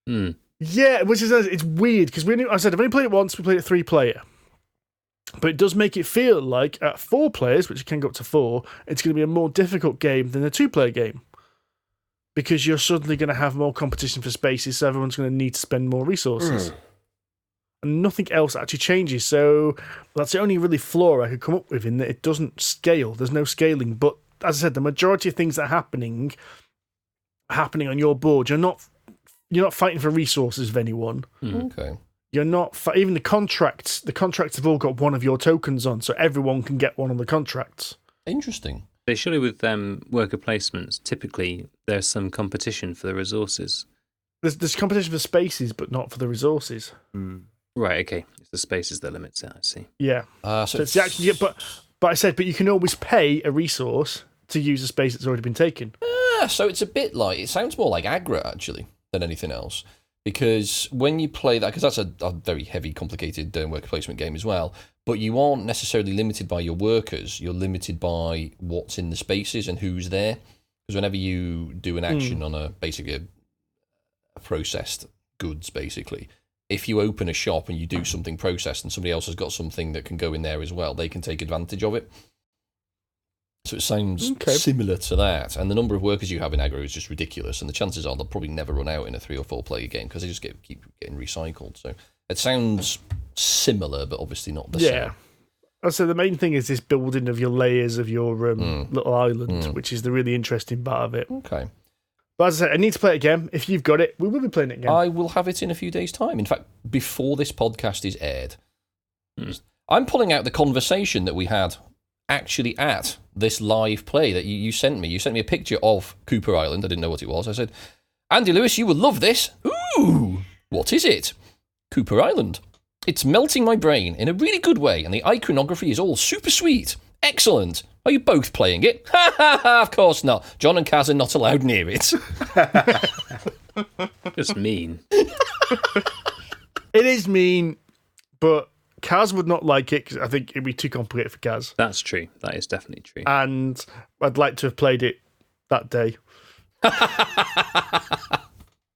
Speaker 4: Yeah, which is it's weird because I've only played it once. We played it 3-player, but it does make it feel like at 4 players, which can go up to 4, it's going to be a more difficult game than a 2-player game because you're suddenly going to have more competition for spaces, so everyone's going to need to spend more resources. And nothing else actually changes. So that's the only really flaw I could come up with in that it doesn't scale. There's no scaling. But as I said, the majority of things that are happening on your board. You're not fighting for resources of anyone.
Speaker 3: Okay.
Speaker 4: You're not even the contracts. The contracts have all got one of your tokens on, so everyone can get one of the contracts.
Speaker 3: Interesting.
Speaker 2: So surely with worker placements, typically there's some competition for the resources.
Speaker 4: There's competition for spaces, but not for the resources.
Speaker 2: Right, okay. It's the spaces that limits it, I see.
Speaker 4: Yeah.
Speaker 3: So
Speaker 4: it's actually, but I said, but you can always pay a resource to use a space that's already been taken.
Speaker 3: So it's a bit like, it sounds more like Agra, actually, than anything else. Because when you play that, because that's a very heavy, complicated worker placement game as well, but you aren't necessarily limited by your workers, you're limited by what's in the spaces and who's there. Because whenever you do an action on basically a processed goods, basically, if you open a shop and you do something processed and somebody else has got something that can go in there as well, they can take advantage of it. So it sounds similar to that. And the number of workers you have in Aggro is just ridiculous. And the chances are they'll probably never run out in a 3 or 4 player game because they just keep getting recycled. So it sounds similar, but obviously not the same.
Speaker 4: So the main thing is this building of your layers of your little island, which is the really interesting part of it.
Speaker 3: Okay.
Speaker 4: But as I said, I need to play it again. If you've got it, we will be playing it again.
Speaker 3: I will have it in a few days' time. In fact, before this podcast is aired. I'm pulling out the conversation that we had actually at this live play that you sent me. You sent me a picture of Cooper Island. I didn't know what it was. I said, Andy Lewis, you will love this. Ooh, what is it? Cooper Island. It's melting my brain in a really good way, and the iconography is all super sweet. Excellent. Are you both playing it? Ha ha ha, of course not. John and Kaz are not allowed near it.
Speaker 2: Just mean.
Speaker 4: It is mean, but Kaz would not like it because I think it'd be too complicated for Kaz.
Speaker 2: That's true. That is definitely true.
Speaker 4: And I'd like to have played it that day.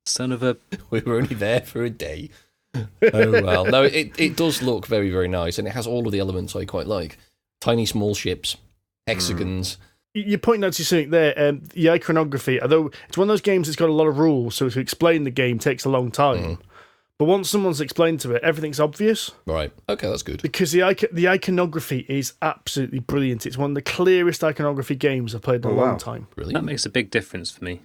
Speaker 2: Son of a...
Speaker 3: We were only there for a day. Oh, well. No, it does look very, very nice, and it has all of the elements I quite like. Tiny, small ships, hexagons.
Speaker 4: You're pointing out to something there. The iconography, although it's one of those games that's got a lot of rules, so to explain the game takes a long time. But once someone's explained to it, everything's obvious.
Speaker 3: Right. Okay, that's good.
Speaker 4: Because the iconography is absolutely brilliant. It's one of the clearest iconography games I've played in a long time.
Speaker 3: Really?
Speaker 2: That makes a big difference for me.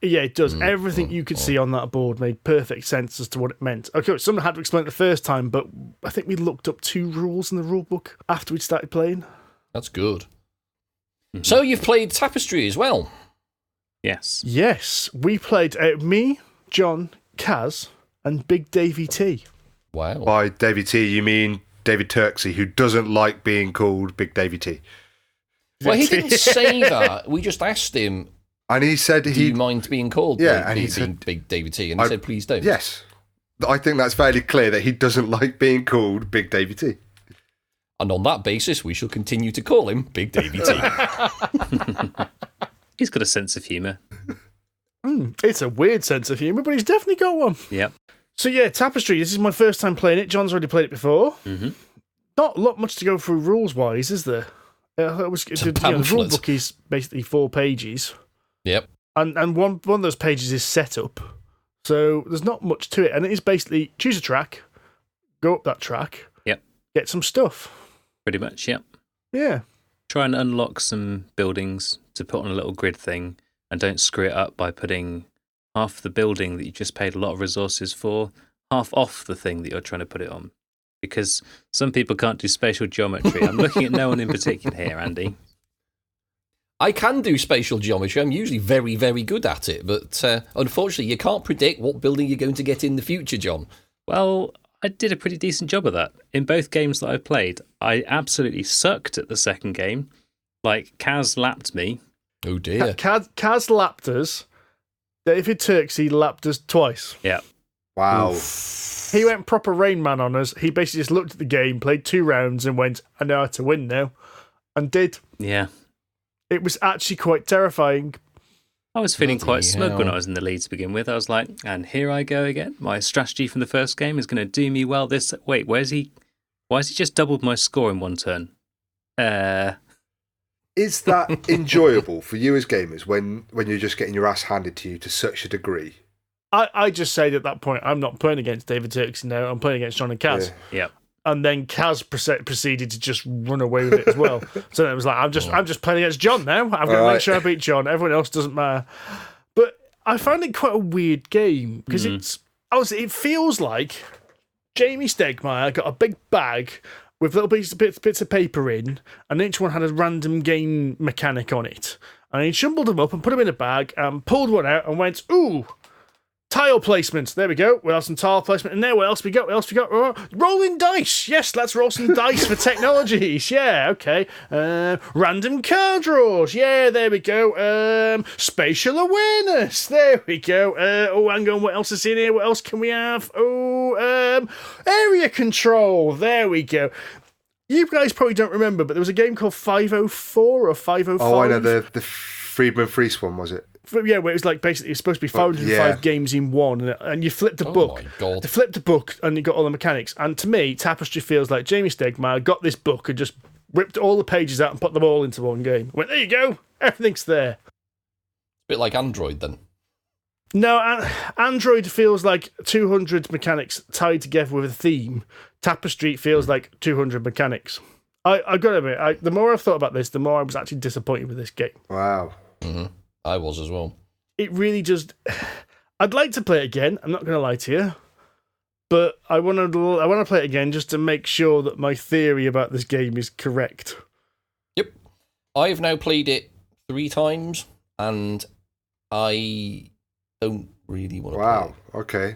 Speaker 4: It does. Everything you could see on that board made perfect sense as to what it meant. Okay, someone had to explain it the first time, but I think we looked up 2 rules in the rule book after we'd started playing.
Speaker 3: That's good. So you've played Tapestry as well?
Speaker 2: Yes.
Speaker 4: Yes. We played me, John, Kaz, and Big Davey T.
Speaker 3: Wow.
Speaker 1: By Davey T, you mean David Turczi, who doesn't like being called Big Davey T.
Speaker 3: Well, he didn't say that. We just asked him,
Speaker 1: And he said
Speaker 3: Do you mind being called Big David T? And he said, please don't.
Speaker 1: Yes. I think that's fairly clear that he doesn't like being called Big Davey T.
Speaker 3: And on that basis, we shall continue to call him Big Davey T.
Speaker 2: He's got a sense of humour.
Speaker 4: It's a weird sense of humour, but he's definitely got one.
Speaker 2: Yep.
Speaker 4: So yeah, Tapestry, this is my first time playing it. John's already played it before.
Speaker 2: Mm-hmm.
Speaker 4: Not a lot much to go through rules-wise, is there? The rule book is basically 4 pages.
Speaker 3: Yep.
Speaker 4: And one of those pages is set up. So there's not much to it. And it is basically choose a track, go up that track, get some stuff.
Speaker 2: Pretty much, yep.
Speaker 4: Yeah.
Speaker 2: Try and unlock some buildings to put on a little grid thing, and don't screw it up by putting half the building that you just paid a lot of resources for, half off the thing that you're trying to put it on. Because some people can't do spatial geometry. I'm looking at no one in particular here, Andy.
Speaker 3: I can do spatial geometry. I'm usually very, very good at it. But unfortunately, you can't predict what building you're going to get in the future, John.
Speaker 2: Well, I did a pretty decent job of that. In both games that I played, I absolutely sucked at the second game. Like, Kaz lapped me.
Speaker 3: Oh, dear.
Speaker 4: Kaz lapped us. David Turczi lapped us twice.
Speaker 2: Yeah.
Speaker 1: Wow.
Speaker 4: Oof. He went proper Rain Man on us. He basically just looked at the game, played 2 rounds, and went, I know how to win now. And did.
Speaker 2: Yeah.
Speaker 4: It was actually quite terrifying.
Speaker 2: I was feeling quite smug when I was in the lead to begin with. I was like, and here I go again. My strategy from the first game is going to do me well. Wait, why has he just doubled my score in one turn?
Speaker 1: Is that enjoyable for you as gamers when you're just getting your ass handed to you to such a degree?
Speaker 4: I just said at that point, I'm not playing against David Turczi now. I'm playing against John and Kaz.
Speaker 2: Yeah.
Speaker 4: And then Kaz proceeded to just run away with it as well. So then it was like, I'm just playing against John now. I'm going to make sure I beat John. Everyone else doesn't matter. But I found it quite a weird game because it feels like Jamie Stegmaier got a big bag with little bits of paper in, and each one had a random game mechanic on it. And he jumbled them up and put them in a bag and pulled one out and went, ooh, tile placement. There we go. We'll have some tile placement. And there, what else we got? Rolling dice. Yes, let's roll some dice for technologies. Yeah, okay. Random card draws. Yeah, there we go. Spatial awareness. There we go. Hang on. What else is in here? What else can we have? Area control. There we go. You guys probably don't remember, but there was a game called 504 or 505.
Speaker 1: Oh, I know. The Friedman Freeze one, was it?
Speaker 4: Yeah, where it was like basically it's supposed to be 505 games in one, and you flipped a book.
Speaker 3: Oh my God.
Speaker 4: They flipped a book and you got all the mechanics. And to me, Tapestry feels like Jamie Stegmaier got this book and just ripped all the pages out and put them all into one game. Went, there you go, everything's there.
Speaker 3: A bit like Android then.
Speaker 4: No, Android feels like 200 mechanics tied together with a theme. Tapestry feels like 200 mechanics. I got to admit, the more I've thought about this, the more I was actually disappointed with this game.
Speaker 1: Wow.
Speaker 3: Mm-hmm. I was as well.
Speaker 4: It really just... I'd like to play it again, I'm not going to lie to you. But I want to play it again just to make sure that my theory about this game is correct.
Speaker 3: Yep. I've now played it 3 times, and I don't really want to play it.
Speaker 1: Wow, okay.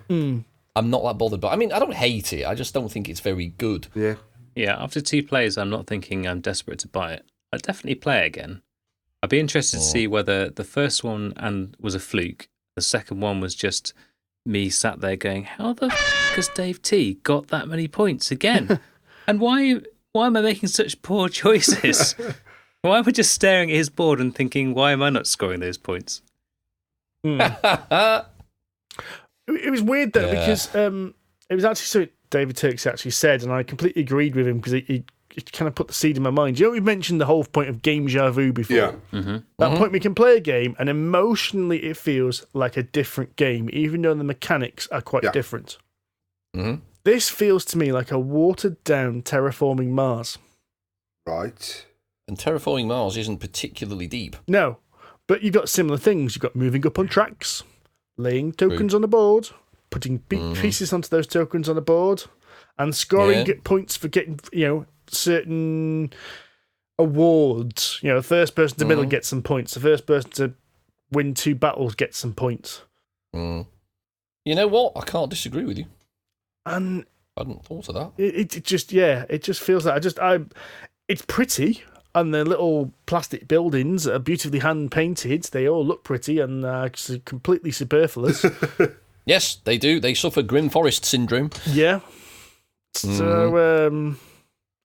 Speaker 3: I'm not that bothered, but I mean, I don't hate it. I just don't think it's very good.
Speaker 1: Yeah.
Speaker 2: Yeah, after 2 plays, I'm not thinking I'm desperate to buy it. I'd definitely play it again. I'd be interested to see whether the first one was a fluke. The second one was just me sat there going, how the f*** has Dave T got that many points again? And why am I making such poor choices? Why am I just staring at his board and thinking, why am I not scoring those points?
Speaker 4: It was weird though, because it was actually something David Turczi actually said, and I completely agreed with him because he kind of put the seed in my mind. You know, we mentioned the whole point of game déjà vu before.
Speaker 1: Yeah.
Speaker 2: Mm-hmm.
Speaker 4: That point we can play a game, and emotionally it feels like a different game, even though the mechanics are quite different.
Speaker 3: Mm-hmm.
Speaker 4: This feels to me like a watered-down Terraforming Mars.
Speaker 1: Right.
Speaker 3: And Terraforming Mars isn't particularly deep.
Speaker 4: No, but you've got similar things. You've got moving up on tracks, laying tokens on the board, putting pieces onto those tokens on the board, and scoring points for getting, certain awards. The first person to middle gets some points. The first person to win 2 battles gets some points.
Speaker 3: You know what? I can't disagree with you.
Speaker 4: And
Speaker 3: I hadn't thought of that.
Speaker 4: it just feels like it's pretty. And the little plastic buildings are beautifully hand painted. They all look pretty and completely superfluous.
Speaker 3: Yes, they do. They suffer Grim Forest syndrome.
Speaker 4: Yeah. So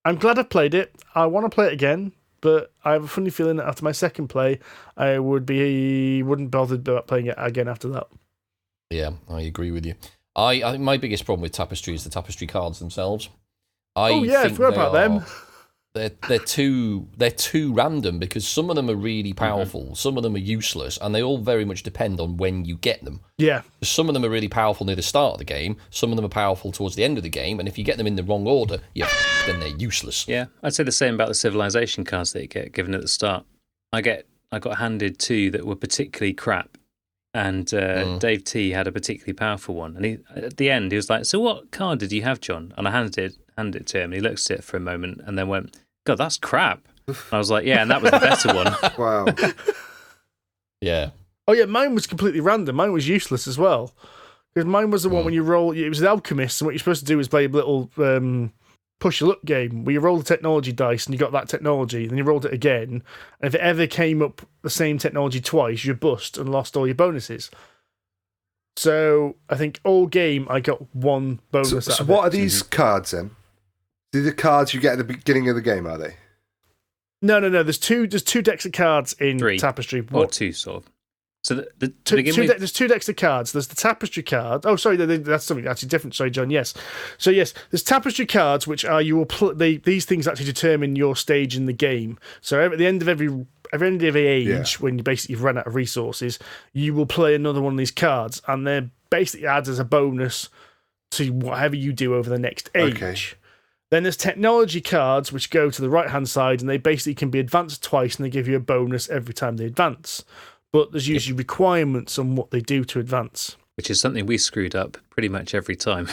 Speaker 4: I'm glad I've played it. I want to play it again, but I have a funny feeling that after my second play, I wouldn't bother about playing it again after that.
Speaker 3: Yeah, I agree with you. I think my biggest problem with Tapestry is the Tapestry cards themselves. I
Speaker 4: forgot about them.
Speaker 3: They're too random because some of them are really powerful, some of them are useless, and they all very much depend on when you get them.
Speaker 4: Yeah.
Speaker 3: Some of them are really powerful near the start of the game, some of them are powerful towards the end of the game, and if you get them in the wrong order, then they're useless.
Speaker 2: Yeah, I'd say the same about the civilization cards that you get given at the start. I got handed 2 that were particularly crap, and Dave T had a particularly powerful one. And at the end, he was like, "So what card did you have, John?" And I handed it to him, and he looked at it for a moment, and then went, "God, that's crap." And I was like, "Yeah, and that was the better one."
Speaker 1: Wow.
Speaker 3: Yeah.
Speaker 4: Oh yeah, mine was completely random. Mine was useless as well. Because mine was the one when you roll. It was the alchemist, and what you're supposed to do is play a little push your luck game where you roll the technology dice and you got that technology, then you rolled it again, and if it ever came up the same technology twice, you bust and lost all your bonuses. So I think all game I got 1 bonus.
Speaker 1: So what are these cards then? These are the cards you get at the beginning of the game, are they?
Speaker 4: No. There's two decks of cards in
Speaker 2: 3.
Speaker 4: Tapestry.
Speaker 2: Or 2, sort of. So
Speaker 4: there's 2 decks of cards. There's the Tapestry card. Oh, sorry, that's something actually different. Sorry, John. Yes. So yes, there's Tapestry cards, which are these things actually determine your stage in the game. So at the end of every age, when you basically run out of resources, you will play another one of these cards, and they're basically adds as a bonus to whatever you do over the next age.
Speaker 1: Okay.
Speaker 4: Then there's technology cards, which go to the right-hand side, and they basically can be advanced twice, and they give you a bonus every time they advance. But there's usually requirements on what they do to advance.
Speaker 2: Which is something we screwed up pretty much every time.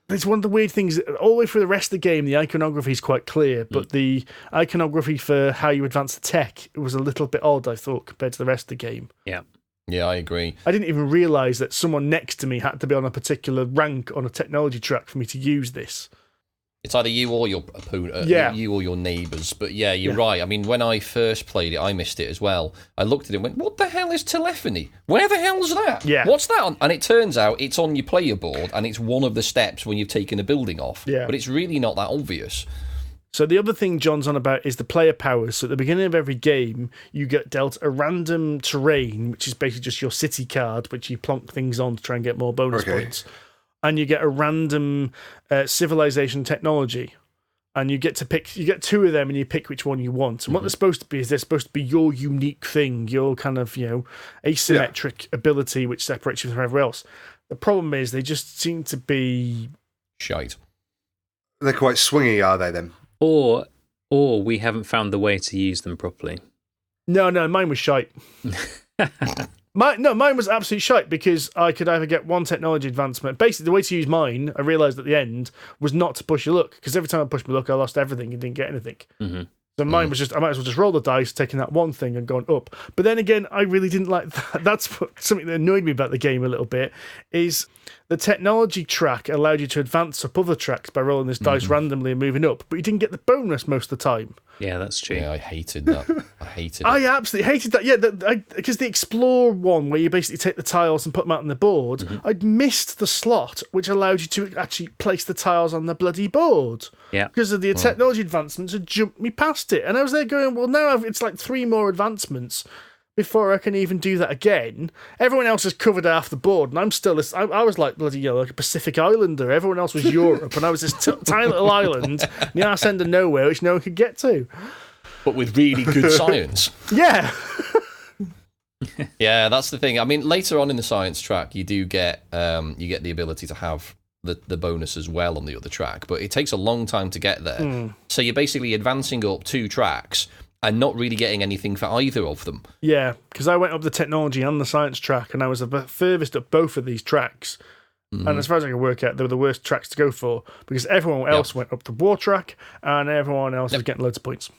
Speaker 4: It's one of the weird things. All the way through the rest of the game, the iconography is quite clear, but the iconography for how you advance the tech was a little bit odd, I thought, compared to the rest of the game.
Speaker 2: Yeah.
Speaker 3: Yeah, I agree.
Speaker 4: I didn't even realise that someone next to me had to be on a particular rank on a technology track for me to use this.
Speaker 3: It's either you or your opponent, you or your neighbours. But yeah, you're right. I mean, when I first played it, I missed it as well. I looked at it and went, "What the hell is telephony? Where the hell's that?
Speaker 4: Yeah.
Speaker 3: What's that on?" And it turns out it's on your player board, and it's one of the steps when you've taken a building off.
Speaker 4: Yeah.
Speaker 3: But it's really not that obvious.
Speaker 4: So the other thing John's on about is the player powers. So at the beginning of every game, you get dealt a random terrain, which is basically just your city card, which you plonk things on to try and get more bonus points. And you get a random civilization technology. And you get 2 of them and you pick which one you want. And what they're supposed to be is they're supposed to be your unique thing, your kind of, asymmetric ability which separates you from everyone else. The problem is they just seem to be
Speaker 3: shite.
Speaker 1: They're quite swingy, are they then?
Speaker 2: Or we haven't found the way to use them properly.
Speaker 4: No, mine was shite. Mine was absolutely shite because I could either get 1 technology advancement. Basically, the way to use mine, I realised at the end, was not to push your luck, because every time I pushed my luck, I lost everything and didn't get anything.
Speaker 2: Mm-hmm.
Speaker 4: So mine was just, I might as well just roll the dice, taking that 1 thing and going up. But then again, I really didn't like that. That's something that annoyed me about the game a little bit, is the technology track allowed you to advance up other tracks by rolling this dice randomly and moving up, but you didn't get the bonus most of the time.
Speaker 2: Yeah, that's true.
Speaker 3: Yeah, I hated that.
Speaker 4: I absolutely hated that. Yeah, because the Explore one, where you basically take the tiles and put them out on the board, I'd missed the slot which allowed you to actually place the tiles on the bloody board.
Speaker 2: Yeah.
Speaker 4: Because of the technology advancements had jumped me past it. And I was there going, well, now it's like 3 more advancements before I can even do that again. Everyone else has covered half the board, and I'm still I was like bloody like a Pacific Islander. Everyone else was Europe, and I was this tiny little island in the arse end of nowhere, which no one could get to.
Speaker 3: But with really good science.
Speaker 4: Yeah.
Speaker 3: Yeah, that's the thing. I mean, later on in the science track, you do get the ability to have the bonus as well on the other track, but it takes a long time to get there. So you're basically advancing up 2 tracks and not really getting anything for either of them.
Speaker 4: Yeah, because I went up the technology and the science track, and I was the furthest up both of these tracks. And as far as I can work out, they were the worst tracks to go for, because everyone else went up the war track, and everyone else was getting loads of points.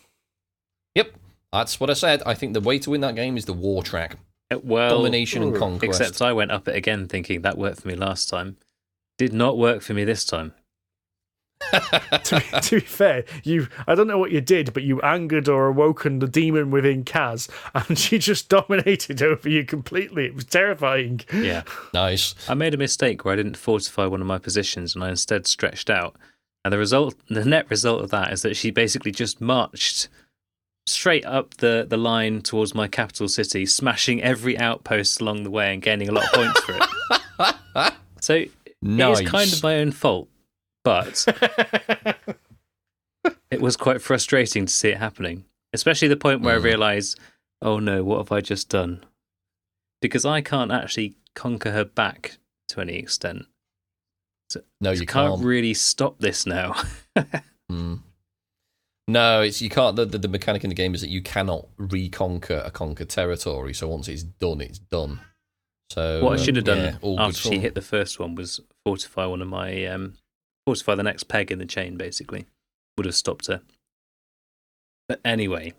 Speaker 3: Yep, that's what I said. I think the way to win that game is the war track.
Speaker 2: Well,
Speaker 3: domination and conquest.
Speaker 2: Except I went up it again thinking that worked for me last time. Did not work for me this time.
Speaker 4: to be fair, I don't know what you did, but you angered or awoken the demon within Kaz, and she just dominated over you completely. It was terrifying.
Speaker 2: Yeah.
Speaker 3: Nice.
Speaker 2: I made a mistake where I didn't fortify one of my positions and I instead stretched out. And the net result of that is that she basically just marched straight up the line towards my capital city, smashing every outpost along the way and gaining a lot of points for it. So
Speaker 3: Nice.
Speaker 2: it is kind of my own fault, but it was quite frustrating to see it happening, especially the point where I realised, oh no, what have I just done? Because I can't actually conquer her back to any extent. So
Speaker 3: No,
Speaker 2: I
Speaker 3: you
Speaker 2: can't really stop this now.
Speaker 3: No, you can't. The mechanic in the game is that you cannot reconquer a conquered territory. So once it's done, it's done. So
Speaker 2: What I should have done
Speaker 3: all good
Speaker 2: after she
Speaker 3: fun.
Speaker 2: hit the first one was fortify one of my fortify the next peg in the chain. Basically, would have stopped her. But anyway,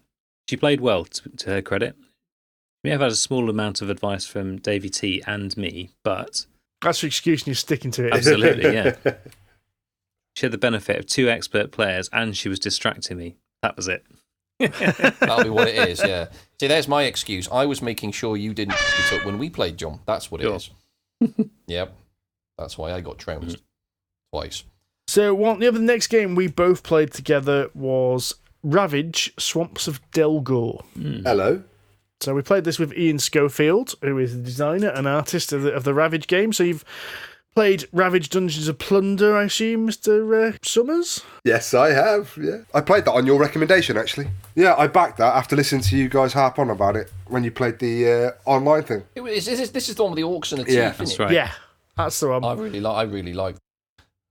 Speaker 2: she played well. To her credit, we have had a small amount of advice from Davey T and me, but
Speaker 4: That's your excuse, and you're sticking to it.
Speaker 2: absolutely, yeah. She had the benefit of 2 expert players, and she was distracting me. That was it.
Speaker 3: That'll be what it is, yeah. See, there's my excuse. I was making sure you didn't pick it up when we played, John. That's what it is. Yep. That's why I got trounced twice.
Speaker 4: So the next game we both played together was Ravage, Swamps of Delgor.
Speaker 1: Hello.
Speaker 4: So we played this with Ian Schofield, who is the designer and artist of the Ravage game. So you've played Ravage Dungeons of Plunder, I assume, Mr. Summers?
Speaker 1: Yes, I have. Yeah, I played that on your recommendation, actually. Yeah, I backed that after listening to you guys harp on about it when you played the online thing.
Speaker 3: This is the one with the orcs and the teeth,
Speaker 1: Yeah,
Speaker 3: isn't
Speaker 2: that's
Speaker 3: it?
Speaker 2: right.
Speaker 4: Yeah, that's the one.
Speaker 3: I really like.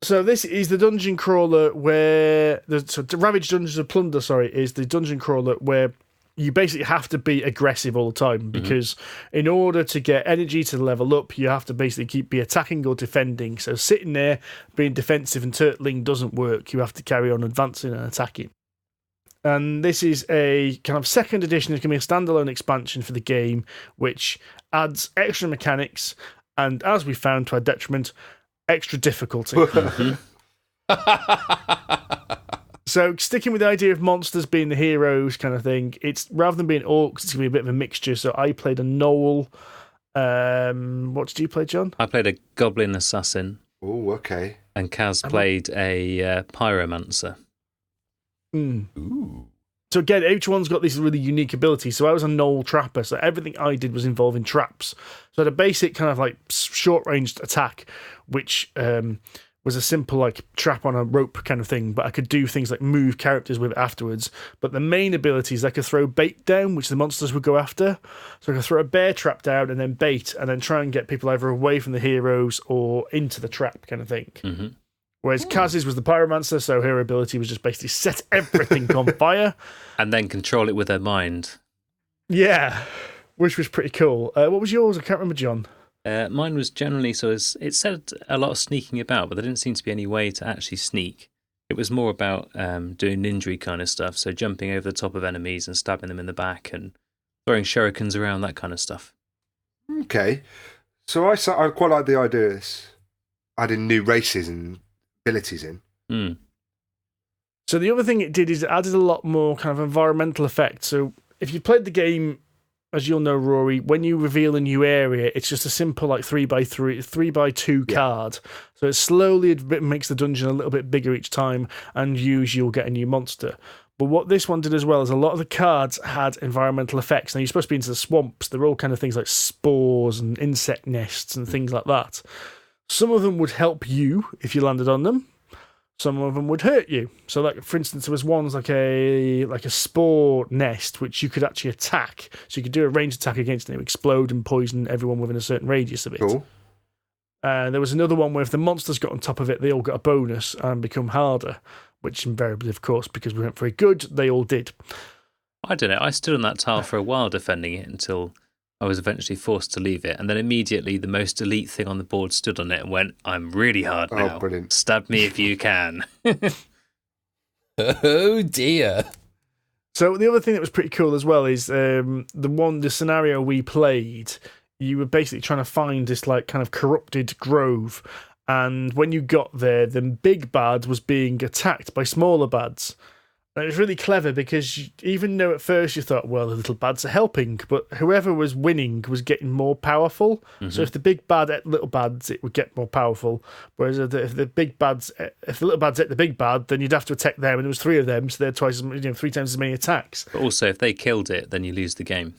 Speaker 4: So this is the dungeon crawler where the Ravage Dungeons of Plunder, is the dungeon crawler where you basically have to be aggressive all the time because in order to get energy to level up, you have to basically be attacking or defending. So sitting there being defensive and turtling doesn't work. You have to carry on advancing and attacking. And this is a kind of second edition. It's going to be a standalone expansion for the game, which adds extra mechanics and, as we found to our detriment, extra difficulty. So, sticking with the idea of monsters being the heroes kind of thing, it's rather than being orcs, it's going to be a bit of a mixture. So, I played a gnoll. What did you play, John?
Speaker 2: I played a goblin assassin,
Speaker 1: Oh, okay.
Speaker 2: and Kaz played a pyromancer.
Speaker 3: Ooh.
Speaker 4: So, again, each one's got these really unique abilities. So, I was a gnoll trapper. So, everything I did was involving traps. So, I had a basic kind of like short ranged attack, which was a simple like trap on a rope kind of thing, but I could do things like move characters with it afterwards. But the main ability is I could throw bait down, which the monsters would go after. So I could throw a bear trap down and then bait, and then try and get people either away from the heroes or into the trap kind of thing. Whereas Kaz's was the pyromancer, so her ability was just basically set everything on fire.
Speaker 2: And then control it with her mind.
Speaker 4: Yeah, which was pretty cool. What was yours? I can't remember, John.
Speaker 2: Mine was generally, it said a lot of sneaking about, but there didn't seem to be any way to actually sneak. It was more about doing ninja kind of stuff, so jumping over the top of enemies and stabbing them in the back and throwing shurikens around, that kind of stuff.
Speaker 1: Okay. So I quite like the idea of this, adding new races and abilities in.
Speaker 4: So the other thing it did is it added a lot more kind of environmental effects. So if you played the game, as you'll know, Rory, when you reveal a new area, it's just a simple like 3x2 card. So it slowly makes the dungeon a little bit bigger each time, and usually you'll get a new monster. But what this one did as well is a lot of the cards had environmental effects. Now, you're supposed to be into the swamps. They're all kind of things like spores and insect nests and things like that. Some of them would help you if you landed on them. Some of them would hurt you. So, like for instance, there was ones like a spore nest which you could actually attack. So you could do a ranged attack against it, explode and poison everyone within a certain radius of it.
Speaker 1: Cool.
Speaker 4: And there was another one where if the monsters got on top of it, they all got a bonus and become harder, which invariably, of course, because we weren't very good, they all did.
Speaker 2: I don't know. I stood on that tile for a while defending it until I was eventually forced to leave it. And then immediately the most elite thing on the board stood on it and went, I'm really hard now.
Speaker 1: Oh, brilliant.
Speaker 2: Stab me if you can.
Speaker 3: Oh, dear.
Speaker 4: So the other thing that was pretty cool as well is the scenario we played, you were basically trying to find this like kind of corrupted grove, And when you got there, the big bad was being attacked by smaller bads. And it was really clever because even though at first you thought, well, the little bads are helping, but whoever was winning was getting more powerful. Mm-hmm. So if the big bad ate little bads, it would get more powerful. Whereas if the little bads ate the big bad, then you'd have to attack them, and there was 3 of them, so they had 3 times as many attacks.
Speaker 2: But also, if they killed it, then you lose the game.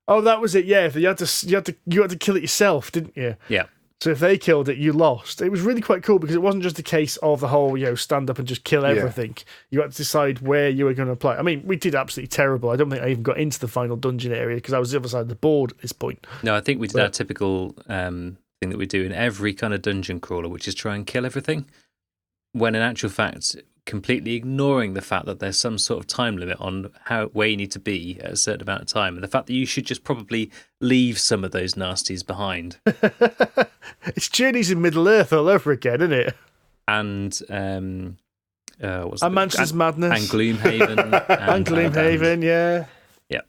Speaker 4: Oh, that was it. Yeah, you had to kill it yourself, didn't you?
Speaker 2: Yeah.
Speaker 4: So if they killed it, you lost. It was really quite cool because it wasn't just a case of the whole, stand up and just kill everything. Yeah. You had to decide where you were going to play. I mean, we did absolutely terrible. I don't think I even got into the final dungeon area because I was the other side of the board at this point.
Speaker 2: No, I think we did our typical thing that we do in every kind of dungeon crawler, which is try and kill everything. When in actual fact, completely ignoring the fact that there's some sort of time limit on where you need to be at a certain amount of time, and the fact that you should just probably leave some of those nasties behind.
Speaker 4: It's Journeys in Middle-earth all over again, isn't it?
Speaker 2: And
Speaker 4: Mansion's Madness.
Speaker 2: And Gloomhaven.
Speaker 4: And Gloomhaven, yeah.
Speaker 2: Yeah.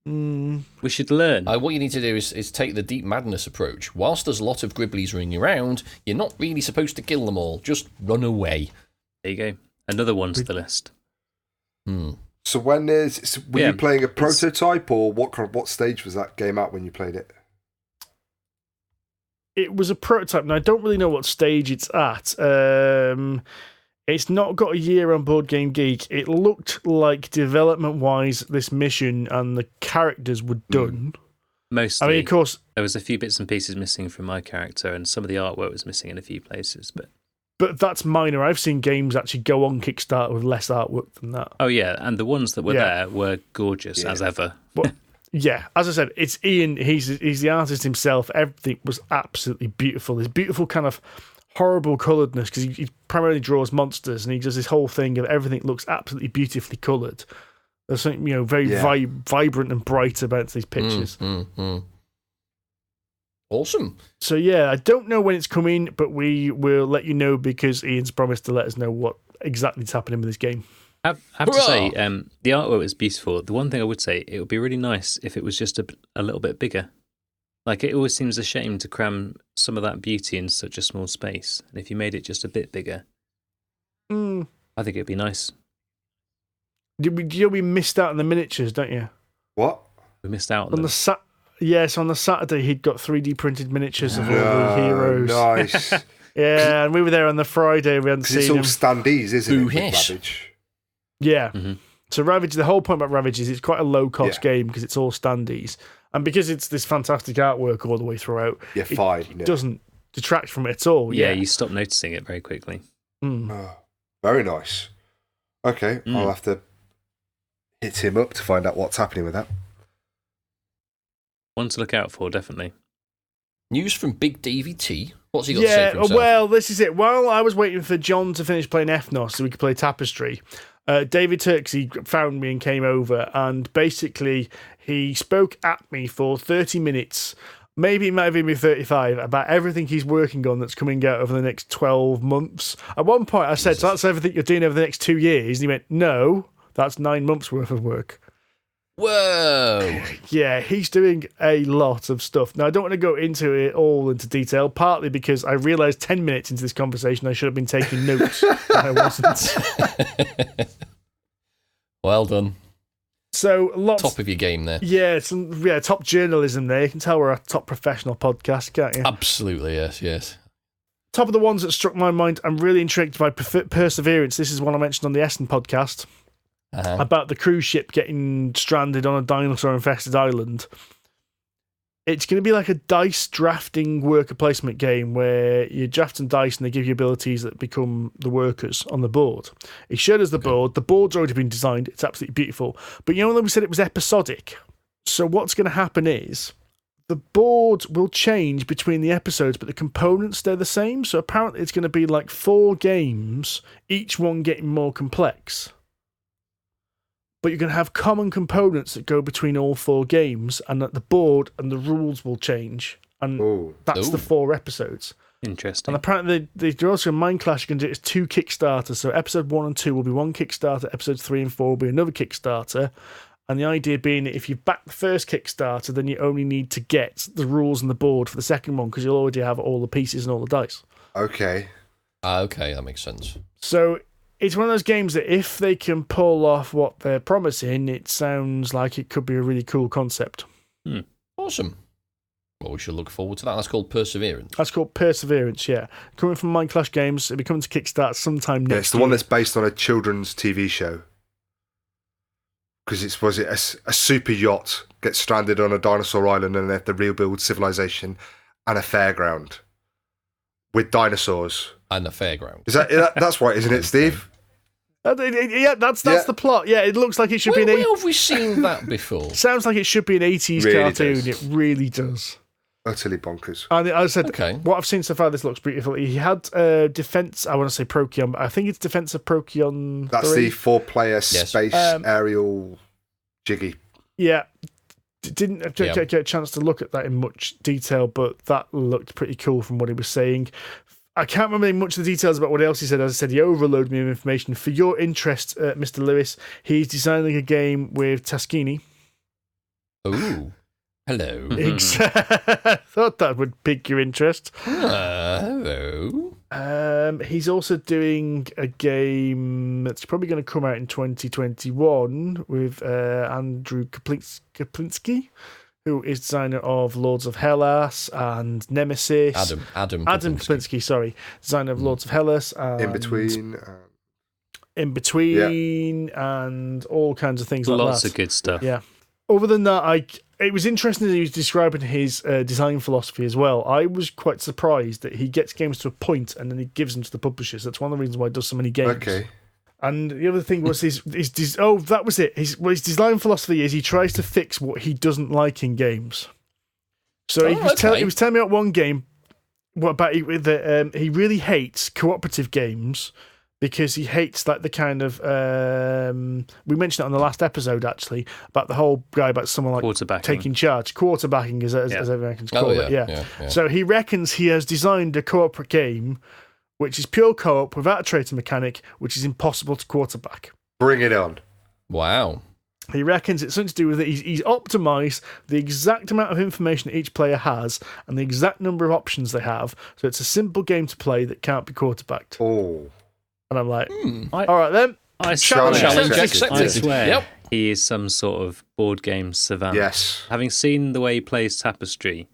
Speaker 4: Mm.
Speaker 2: We should learn.
Speaker 3: What you need to do is take the Deep Madness approach. Whilst there's a lot of Gribblies running around, you're not really supposed to kill them all. Just run away.
Speaker 2: There you go. Another one to the list.
Speaker 1: So were you playing a prototype, or what stage was that game at when you played it?
Speaker 4: It was a prototype, and I don't really know what stage it's at. It's not got a year on Board Game Geek. It looked like development-wise, this mission and the characters were done.
Speaker 2: Mostly.
Speaker 4: I mean, of course,
Speaker 2: there was a few bits and pieces missing from my character, and some of the artwork was missing in a few places,
Speaker 4: But that's minor. I've seen games actually go on Kickstarter with less artwork than that.
Speaker 2: Oh, yeah, and the ones that were there were gorgeous, as ever.
Speaker 4: Well, yeah, as I said, it's Ian. He's the artist himself. Everything was absolutely beautiful. This beautiful kind of horrible colouredness, because he primarily draws monsters, and he does this whole thing of everything looks absolutely beautifully coloured. There's something very vibrant and bright about these pictures.
Speaker 3: Awesome.
Speaker 4: So yeah, I don't know when it's coming, but we will let you know because Ian's promised to let us know what exactly is happening with this game.
Speaker 2: I have to say, the artwork is beautiful. The one thing I would say, it would be really nice if it was just a little bit bigger. Like, it always seems a shame to cram some of that beauty in such a small space. And if you made it just a bit bigger, I think it'd be nice.
Speaker 4: We missed out on the miniatures, don't you?
Speaker 1: What?
Speaker 2: We missed out
Speaker 4: on the Yes, on the Saturday he'd got 3D printed miniatures of all the heroes.
Speaker 1: Nice.
Speaker 4: Yeah, and we were there on the Friday. We hadn't seen them.
Speaker 1: It's all standees, isn't it? With Ravage.
Speaker 4: Yeah. Mm-hmm. So Ravage, the whole point about Ravage is it's quite a low-cost game because it's all standees. And because it's this fantastic artwork all the way throughout, it doesn't detract from it at all.
Speaker 2: Yeah, you stop noticing it very quickly.
Speaker 1: Oh, very nice. Okay, I'll have to hit him up to find out what's happening with that.
Speaker 2: One to look out for, definitely.
Speaker 3: News from Big Davey T. What's he got to say for himself?
Speaker 4: Well, this is it. While I was waiting for John to finish playing Ethnos so we could play Tapestry, David Turczi found me and came over, and basically he spoke at me for 30 minutes, maybe it might have even been 35, about everything he's working on that's coming out over the next 12 months. At one point I said, so that's everything you're doing over the next 2 years? And he went, no, that's 9 months worth of work.
Speaker 3: Whoa.
Speaker 4: Yeah, he's doing a lot of stuff. Now, I don't want to go into it all into detail, partly because I realised 10 minutes into this conversation I should have been taking notes, and I wasn't.
Speaker 3: Well done.
Speaker 4: So,
Speaker 3: top of your game there.
Speaker 4: Yeah, top journalism there. You can tell we're a top professional podcast, can't you?
Speaker 3: Absolutely, yes.
Speaker 4: Top of the ones that struck my mind, I'm really intrigued by Perseverance. This is one I mentioned on the Essen podcast. About the cruise ship getting stranded on a dinosaur-infested island. It's going to be like a dice drafting worker placement game where you draft some dice and they give you abilities that become the workers on the board. He showed us the board. The board's already been designed. It's absolutely beautiful. But when we said it was episodic? So what's going to happen is the board will change between the episodes, but the components stay the same. So apparently it's going to be like 4 games, each one getting more complex. But you can have common components that go between all 4 games, and that the board and the rules will change. And that's the 4 episodes.
Speaker 2: Interesting.
Speaker 4: And apparently, they're also in Mind Clash, you can do it as 2 Kickstarters. So episode 1 and 2 will be one Kickstarter, episodes 3 and 4 will be another Kickstarter. And the idea being that if you back the first Kickstarter, then you only need to get the rules and the board for the second one, because you'll already have all the pieces and all the dice.
Speaker 1: Okay.
Speaker 3: Okay, that makes sense.
Speaker 4: So it's one of those games that if they can pull off what they're promising, it sounds like it could be a really cool concept.
Speaker 3: Awesome. Well, we should look forward to that. That's called Perseverance.
Speaker 4: That's called Perseverance, yeah. Coming from Mind Clash Games, it'll be coming to Kickstart sometime next year.
Speaker 1: It's the one that's based on a children's TV show. Because a super yacht gets stranded on a dinosaur island and they have to rebuild civilization and a fairground with dinosaurs.
Speaker 3: And a fairground.
Speaker 1: That's right, isn't it, Steve?
Speaker 4: Yeah, that's the plot. Yeah, it looks like it should be an.
Speaker 3: Where have we seen that before?
Speaker 4: Sounds like it should be an 80s
Speaker 1: Really
Speaker 4: cartoon.
Speaker 1: does.
Speaker 4: It really does.
Speaker 1: Utterly bonkers.
Speaker 4: And as I said,
Speaker 3: Okay.
Speaker 4: what I've seen so far, this looks beautiful. He had Defense. I want to say Procyon, but I think it's Defense of Procyon.
Speaker 1: That's
Speaker 4: 3.
Speaker 1: the 4-player space aerial jiggy.
Speaker 4: Yeah. Didn't get a chance to look at that in much detail, but that looked pretty cool from what he was saying. I can't remember much of the details about what else he said. As I said, he overloaded me with information. For your interest, Mr. Lewis, he's designing a game with Taskini.
Speaker 3: Ooh. Hello.
Speaker 4: Thought that would pique your interest.
Speaker 3: Hello.
Speaker 4: He's also doing a game that's probably going to come out in 2021 with Andrew Kaplinsky, who is designer of Lords of Hellas and Nemesis.
Speaker 3: Adam
Speaker 4: Kaplinsky, sorry. Designer of Lords of Hellas. And In Between and all kinds of things like that.
Speaker 2: Lots of good stuff.
Speaker 4: Yeah. Other than that, it was interesting that he was describing his design philosophy as well. I was quite surprised that he gets games to a point and then he gives them to the publishers. That's one of the reasons why he does so many games.
Speaker 1: Okay.
Speaker 4: And the other thing was that was it. His design philosophy is he tries to fix what he doesn't like in games. So he was telling me about one game that he really hates cooperative games because he hates like the kind of we mentioned it on the last episode actually about the whole guy about someone like taking charge, quarterbacking as Americans call it. Yeah. So he reckons he has designed a co-op game which is pure co-op without a traitor mechanic, which is impossible to quarterback.
Speaker 1: Bring it on.
Speaker 3: Wow.
Speaker 4: He reckons it's something to do with it. He's optimised the exact amount of information that each player has and the exact number of options they have. So it's a simple game to play that can't be quarterbacked.
Speaker 1: Oh.
Speaker 4: And I'm like, all right then.
Speaker 1: Challenge
Speaker 3: accepted.
Speaker 2: I swear he is some sort of board game savant.
Speaker 1: Yes.
Speaker 2: Having seen the way he plays Tapestry,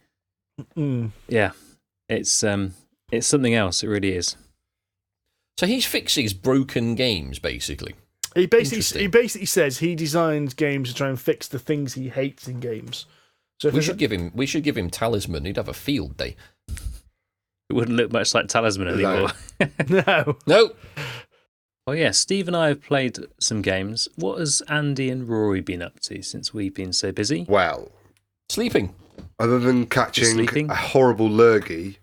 Speaker 2: yeah, it's something else. It really is.
Speaker 3: So he fixes broken games, basically.
Speaker 4: He basically says he designs games to try and fix the things he hates in games. So
Speaker 3: we should give him Talisman. He'd have a field day.
Speaker 2: It wouldn't look much like Talisman anymore.
Speaker 3: No.
Speaker 2: Oh yeah, Steve and I have played some games. What has Andy and Rory been up to since we've been so busy?
Speaker 1: Well,
Speaker 3: sleeping.
Speaker 1: Other than catching a horrible lurgy,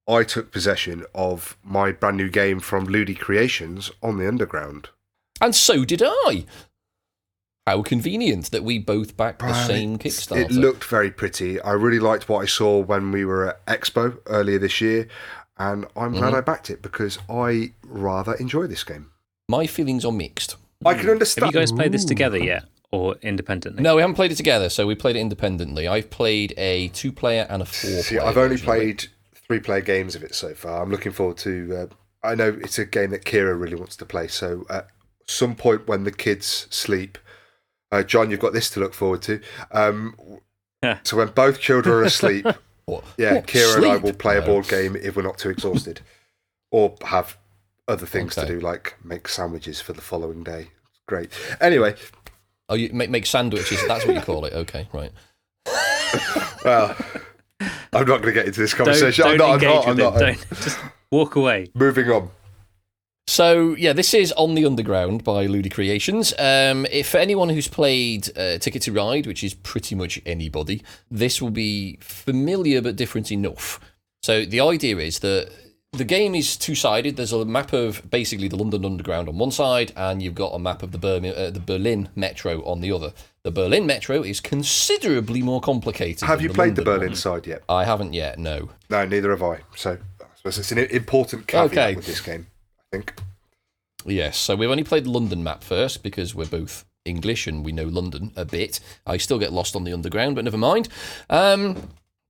Speaker 1: I took possession of my brand new game from Libellud Creations on the Underground.
Speaker 3: And so did I. How convenient that we both backed the same Kickstarter.
Speaker 1: It looked very pretty. I really liked what I saw when we were at Expo earlier this year, and I'm glad I backed it because I rather enjoy this game.
Speaker 3: My feelings are mixed.
Speaker 1: I can understand.
Speaker 2: Have you guys played this together yet, or independently?
Speaker 3: No, we haven't played it together, so we played it independently. I've played a 2-player and a 4-player.
Speaker 1: I've only played 3-player games of it so far. I'm looking forward to... I know it's a game that Kira really wants to play, so at some point when the kids sleep... John, you've got this to look forward to. So when both children are asleep, Kira and I will play a board game if we're not too exhausted. Or have other things to do, like make sandwiches for the following day. Great. Anyway.
Speaker 3: Oh, you make sandwiches, that's what you call it. Okay, right.
Speaker 1: Well, I'm not going to get into this conversation.
Speaker 2: Don't engage with it. Just walk away.
Speaker 1: Moving on.
Speaker 3: So, yeah, this is On the Underground by Libellud Creations. For anyone who's played Ticket to Ride, which is pretty much anybody, this will be familiar but different enough. So the idea is that the game is two-sided. There's a map of basically the London Underground on one side, and you've got a map of the Berlin Metro on the other. The Berlin Metro is considerably more complicated.
Speaker 1: Have you played the Berlin side yet?
Speaker 3: I haven't yet, no.
Speaker 1: No, neither have I. So I suppose it's an important caveat with this game. I think.
Speaker 3: Yes, so we've only played the London map first because we're both English and we know London a bit. I still get lost on the Underground, but never mind.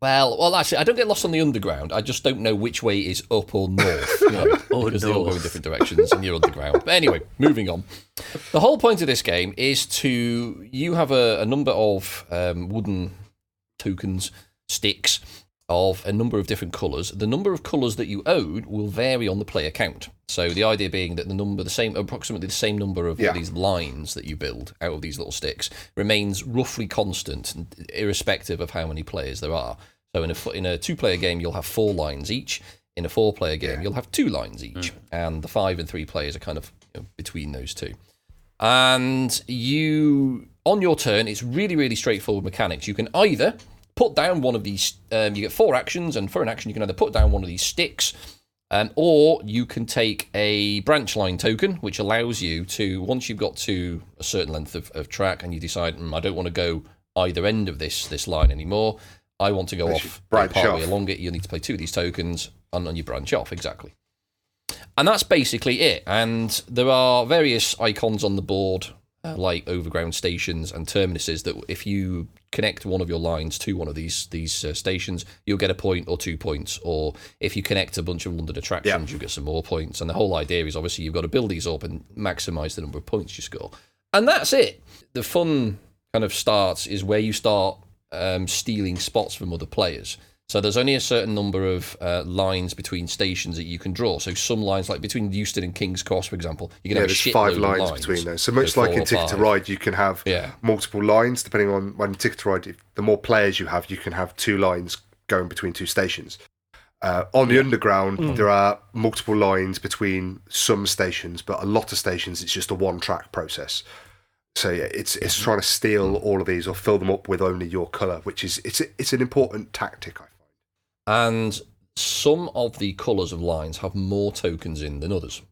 Speaker 3: Well, actually, I don't get lost on the underground. I just don't know which way is up or north. You know, because they all go in different directions and you're underground. But anyway, moving on. The whole point of this game is you have a number of wooden tokens, sticks, of a number of different colours. The number of colours that you own will vary on the player count. So the idea being that approximately the same number of these lines that you build out of these little sticks remains roughly constant, irrespective of how many players there are. So in a 2-player game, you'll have 4 lines each. In a 4-player game, you'll have 2 lines each. And the 5 and 3 players are kind of between those two. And on your turn, it's really, really straightforward mechanics. You can either put down one of these, you get 4 actions, and for an action you can either put down one of these sticks, or you can take a branch line token, which allows you to, once you've got to a certain length of track and you decide, I don't want to go either end of this line anymore, I want to go off partway along it, you need to play 2 of these tokens, and then you branch off, exactly. And that's basically it, and there are various icons on the board, like overground stations and terminuses, that if you connect one of your lines to one of these stations, you'll get a point or 2 points. Or if you connect a bunch of London attractions, you get some more points. And the whole idea is obviously you've got to build these up and maximise the number of points you score. And that's it. The fun kind of starts is where you start stealing spots from other players. So there's only a certain number of lines between stations that you can draw. So some lines, like between Euston and King's Cross, for example, you can have a shitload
Speaker 1: 5
Speaker 3: of
Speaker 1: lines between those. So much like in Ticket to Ride, you can have multiple lines, depending on when Ticket to Ride, the more players you can have 2 lines going between 2 stations. On the Underground, there are multiple lines between some stations, but a lot of stations, it's just a one-track process. So yeah, it's trying to steal all of these or fill them up with only your colour, which is it's an important tactic, I find.
Speaker 3: And some of the colours of lines have more tokens in than others.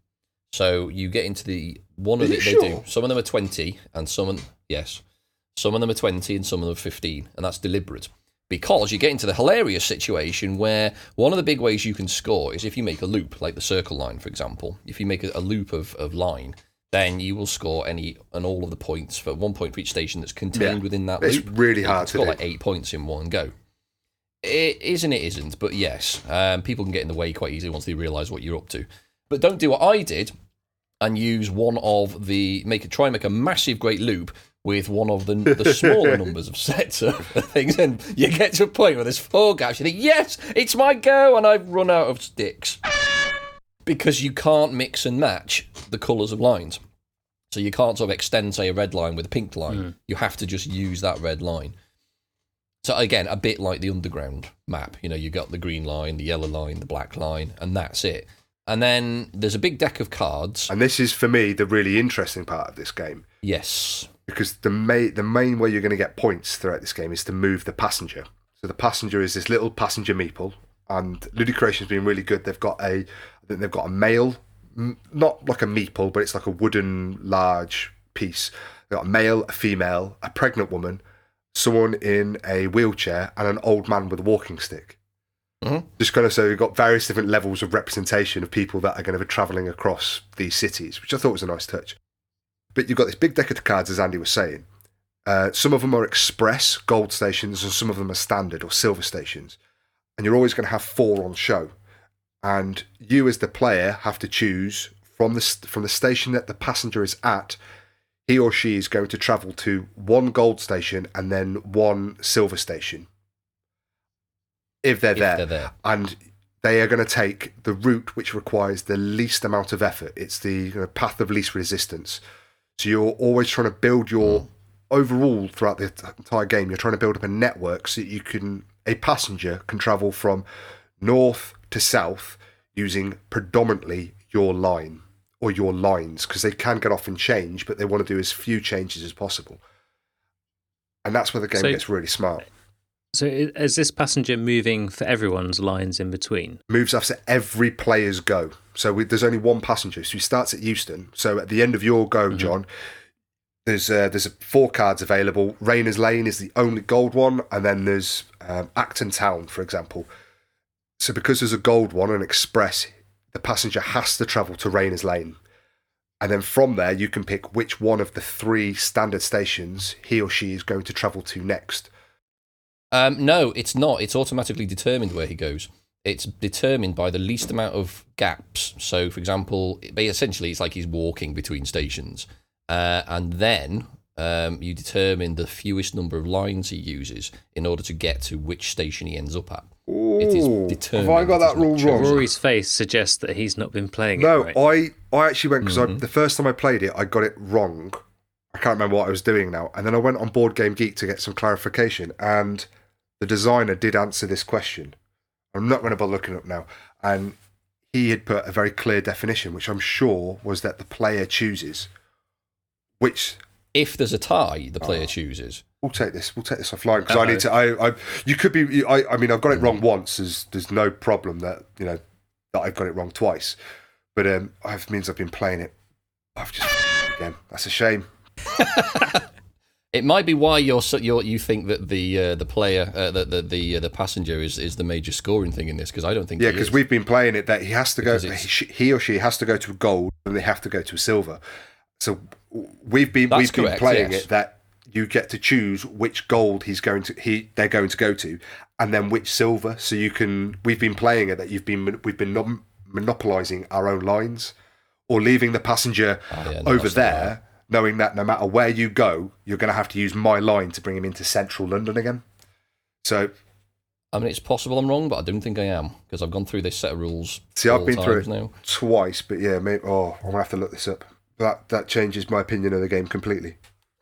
Speaker 3: So you get into they do. Some of them are 20, and some of them are 20, and some of them are 15, and that's deliberate. Because you get into the hilarious situation where one of the big ways you can score is if you make a loop, like the circle line, for example. If you make a loop of line, then you will score any and all of the points for 1 point for each station that's contained within that loop.
Speaker 1: It's really hard to
Speaker 3: score like 8 points in one go. It is and it isn't, but yes, people can get in the way quite easily once they realise what you're up to. But don't do what I did and use one of try and make a massive great loop with one of the smaller numbers of sets of things, and you get to a point where there's 4 gaps. You think, yes, it's my go, and I've run out of sticks. Because you can't mix and match the colours of lines. So you can't sort of extend, say, a red line with a pink line. You have to just use that red line. So again, a bit like the Underground map. You got the green line, the yellow line, the black line, and that's it. And then there's a big deck of cards.
Speaker 1: And this is, for me, the really interesting part of this game.
Speaker 3: Yes.
Speaker 1: Because the main way you're going to get points throughout this game is to move the passenger. So the passenger is this little passenger meeple, and Ludicreation's been really good. They've got a male, not like a meeple, but it's like a wooden large piece. They've got a male, a female, a pregnant woman, someone in a wheelchair, and an old man with a walking stick. Just kind of, so you've got various different levels of representation of people that are going to be travelling across these cities, which I thought was a nice touch. But you've got this big deck of cards, as Andy was saying. Some of them are express gold stations, and some of them are standard or silver stations. And you're always going to have 4 on show. And you, as the player, have to choose from the station that the passenger is at. He or she is going to travel to 1 gold station and then 1 silver station. If they're there. And they are going to take the route which requires the least amount of effort. It's the path of least resistance. So you're always trying to build your overall throughout the entire game. You're trying to build up a network so that a passenger can travel from north to south using predominantly your line or your lines, because they can get off and change, but they want to do as few changes as possible. And that's where the game gets really smart.
Speaker 2: So is this passenger moving for everyone's lines in between?
Speaker 1: Moves after every player's go. So there's only 1 passenger. So he starts at Euston. So at the end of your go, John, there's 4 cards available. Rainer's Lane is the only gold one. And then there's Acton Town, for example. So because there's a gold one, an express, the passenger has to travel to Rainer's Lane. And then from there, you can pick which one of the 3 standard stations he or she is going to travel to next.
Speaker 3: No, it's not. It's automatically determined where he goes. It's determined by the least amount of gaps. So, for example, essentially it's like he's walking between stations. And then you determine the fewest number of lines he uses in order to get to which station he ends up at.
Speaker 1: Ooh,
Speaker 3: it is determined.
Speaker 1: have I got that rule wrong?
Speaker 2: Rory's face suggests that he's not been playing it right.
Speaker 1: I actually went, because the first time I played it, I got it wrong. I can't remember what I was doing now. And then I went on Board Game Geek to get some clarification, and the designer did answer this question. I'm not going to bother looking it up now. And he had put a very clear definition, which I'm sure was that the player chooses which...
Speaker 3: If there's a tie, the player chooses.
Speaker 1: We'll take this offline, because I need to. You could be. I mean, I've got it wrong once. There's no problem that that I've got it wrong twice, but it means I've been playing it. I've just again. That's a shame.
Speaker 3: It might be why you think that the player, the passenger is the major scoring thing in this, because I don't think.
Speaker 1: Yeah, because we've been playing it that he has to go. He or she has to go to a gold, and they have to go to a silver. So we've been playing it that you get to choose which gold they're going to go to, and then which silver. So you can. We've been playing it that we've been monopolizing our own lines, or leaving the passenger over there, knowing that no matter where you go, you're going to have to use my line to bring him into central London again. So,
Speaker 3: I mean, it's possible I'm wrong, but I don't think I am, because I've gone through this set of rules.
Speaker 1: See, I've been through it
Speaker 3: now
Speaker 1: twice, but yeah, maybe. I'm gonna have to look this up. That changes my opinion of the game completely.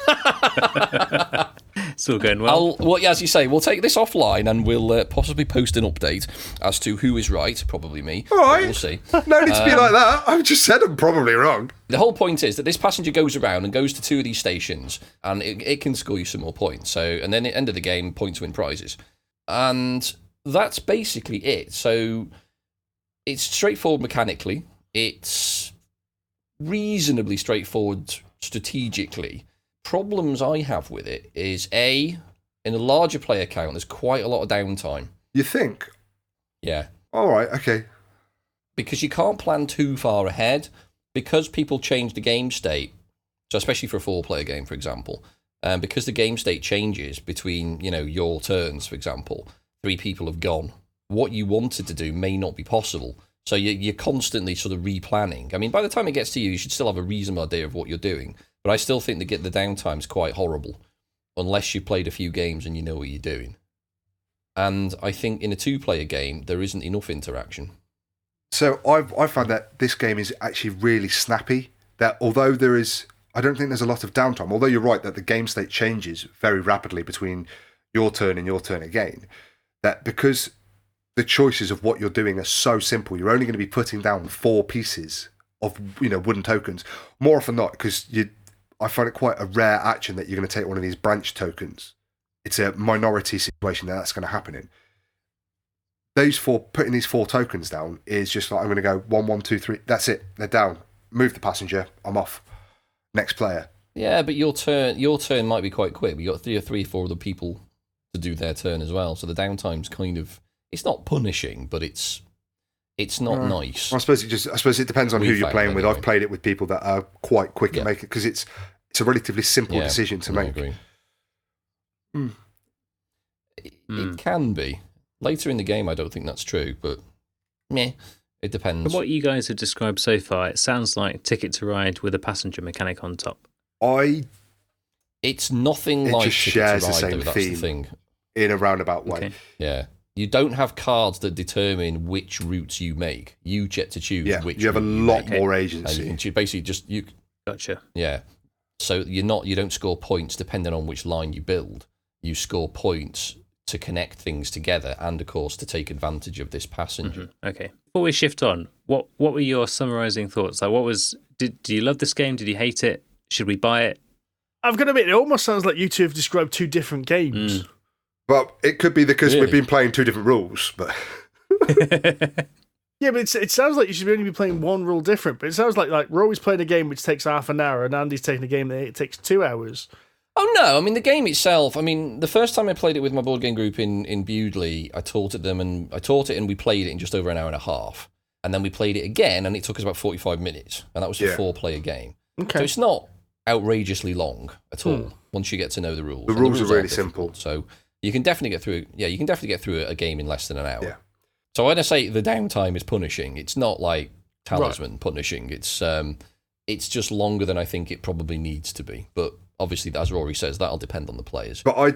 Speaker 2: It's all going well.
Speaker 3: As you say, we'll take this offline and we'll possibly post an update as to who is right. Probably me.
Speaker 1: All right.
Speaker 3: We'll see.
Speaker 1: No need to be like that. I've just said I'm probably wrong.
Speaker 3: The whole point is that this passenger goes around and goes to 2 of these stations, and it can score you some more points. So, and then at the end of the game, points win prizes. And that's basically it. So it's straightforward mechanically. It's reasonably straightforward strategically. Problems I have with it is in a larger player count, there's quite a lot of downtime.
Speaker 1: You think?
Speaker 3: Yeah.
Speaker 1: All right, okay.
Speaker 3: Because you can't plan too far ahead, because people change the game state. So especially for a 4-player game, for example, because the game state changes between your turns, for example, 3 people have gone. What you wanted to do may not be possible. So you're constantly sort of replanning. I mean, by the time it gets to you, you should still have a reasonable idea of what you're doing. But I still think the downtime's quite horrible, unless you've played a few games and you know what you're doing. And I think in a 2-player game, there isn't enough interaction.
Speaker 1: So I've found that this game is actually really snappy. That although I don't think there's a lot of downtime. Although you're right that the game state changes very rapidly between your turn and your turn again. That because the choices of what you're doing are so simple, you're only going to be putting down 4 pieces of wooden tokens. More often not, because I find it quite a rare action that you're going to take one of these branch tokens. It's a minority situation that's going to happen in. Putting these 4 tokens down is just like, I'm going to go 1, 1, 2, 3. That's it. They're down. Move the passenger. I'm off. Next player.
Speaker 3: Yeah, but your turn might be quite quick. You got 3 or 4 other people to do their turn as well. So the downtime's kind of, it's not punishing, but it's not nice.
Speaker 1: I suppose it depends on who you're playing with. I've played it with people that are quite quick at making it, because it's a relatively simple decision to make.
Speaker 3: I agree. It can be. Later in the game, I don't think that's true, but it depends.
Speaker 2: From what you guys have described so far, it sounds like Ticket to Ride with a passenger mechanic on top.
Speaker 3: It's nothing like
Speaker 1: just
Speaker 3: Ticket
Speaker 1: shares
Speaker 3: to Ride,
Speaker 1: the same
Speaker 3: though, that's
Speaker 1: theme
Speaker 3: the thing.
Speaker 1: In a roundabout way.
Speaker 2: Okay.
Speaker 3: Yeah. You don't have cards that determine which routes you make. You get to choose which.
Speaker 1: You have a lot more agency.
Speaker 3: And you can basically
Speaker 2: Gotcha.
Speaker 3: Yeah. So you don't score points depending on which line you build. You score points to connect things together, and of course to take advantage of this passenger.
Speaker 2: Mm-hmm. Okay. Before we shift on, what were your summarizing thoughts? Like, do you love this game? Did you hate it? Should we buy it?
Speaker 4: I've got to admit, it almost sounds like you two have described 2 different games.
Speaker 1: Well, it could be because we've been playing 2 different rules, but
Speaker 4: yeah, but it sounds like you should only be playing 1 rule different. But it sounds like Rory's playing a game which takes half an hour, and Andy's taking a game that takes 2 hours.
Speaker 3: Oh no! I mean, the game itself. I mean, the first time I played it with my board game group in Bewdley, I taught it, and we played it in just over an hour and a half, and then we played it again, and it took us about 45 minutes, and that was a 4-player game.
Speaker 4: Okay,
Speaker 3: so it's not outrageously long at all once you get to know the rules.
Speaker 1: The rules are really simple.
Speaker 3: So You can definitely get through. Yeah, you can definitely get through a game in less than an hour.
Speaker 1: Yeah.
Speaker 3: So when I say the downtime is punishing, it's not like Talisman punishing. It's just longer than I think it probably needs to be. But obviously, as Rory says, that'll depend on the players.
Speaker 1: But I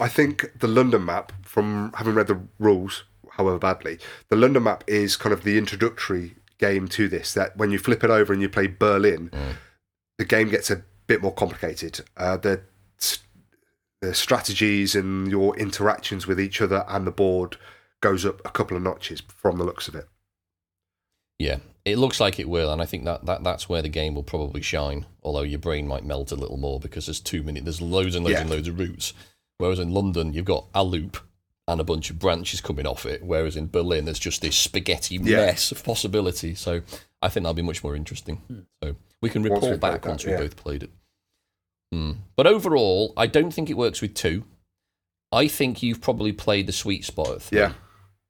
Speaker 1: think the London map, from having read the rules, however badly, the London map is kind of the introductory game to this. That when you flip it over and you play Berlin, the game gets a bit more complicated. The strategies and your interactions with each other and the board goes up a couple of notches from the looks of it.
Speaker 3: Yeah, it looks like it will, and I think that's where the game will probably shine. Although your brain might melt a little more because there's loads and loads and loads of routes. Whereas in London, you've got a loop and a bunch of branches coming off it. Whereas in Berlin, there's just this spaghetti mess of possibility. So I think that'll be much more interesting. So we can report back once we've both played it. But overall, I don't think it works with 2. I think you've probably played the sweet spot at 3.
Speaker 1: Yeah.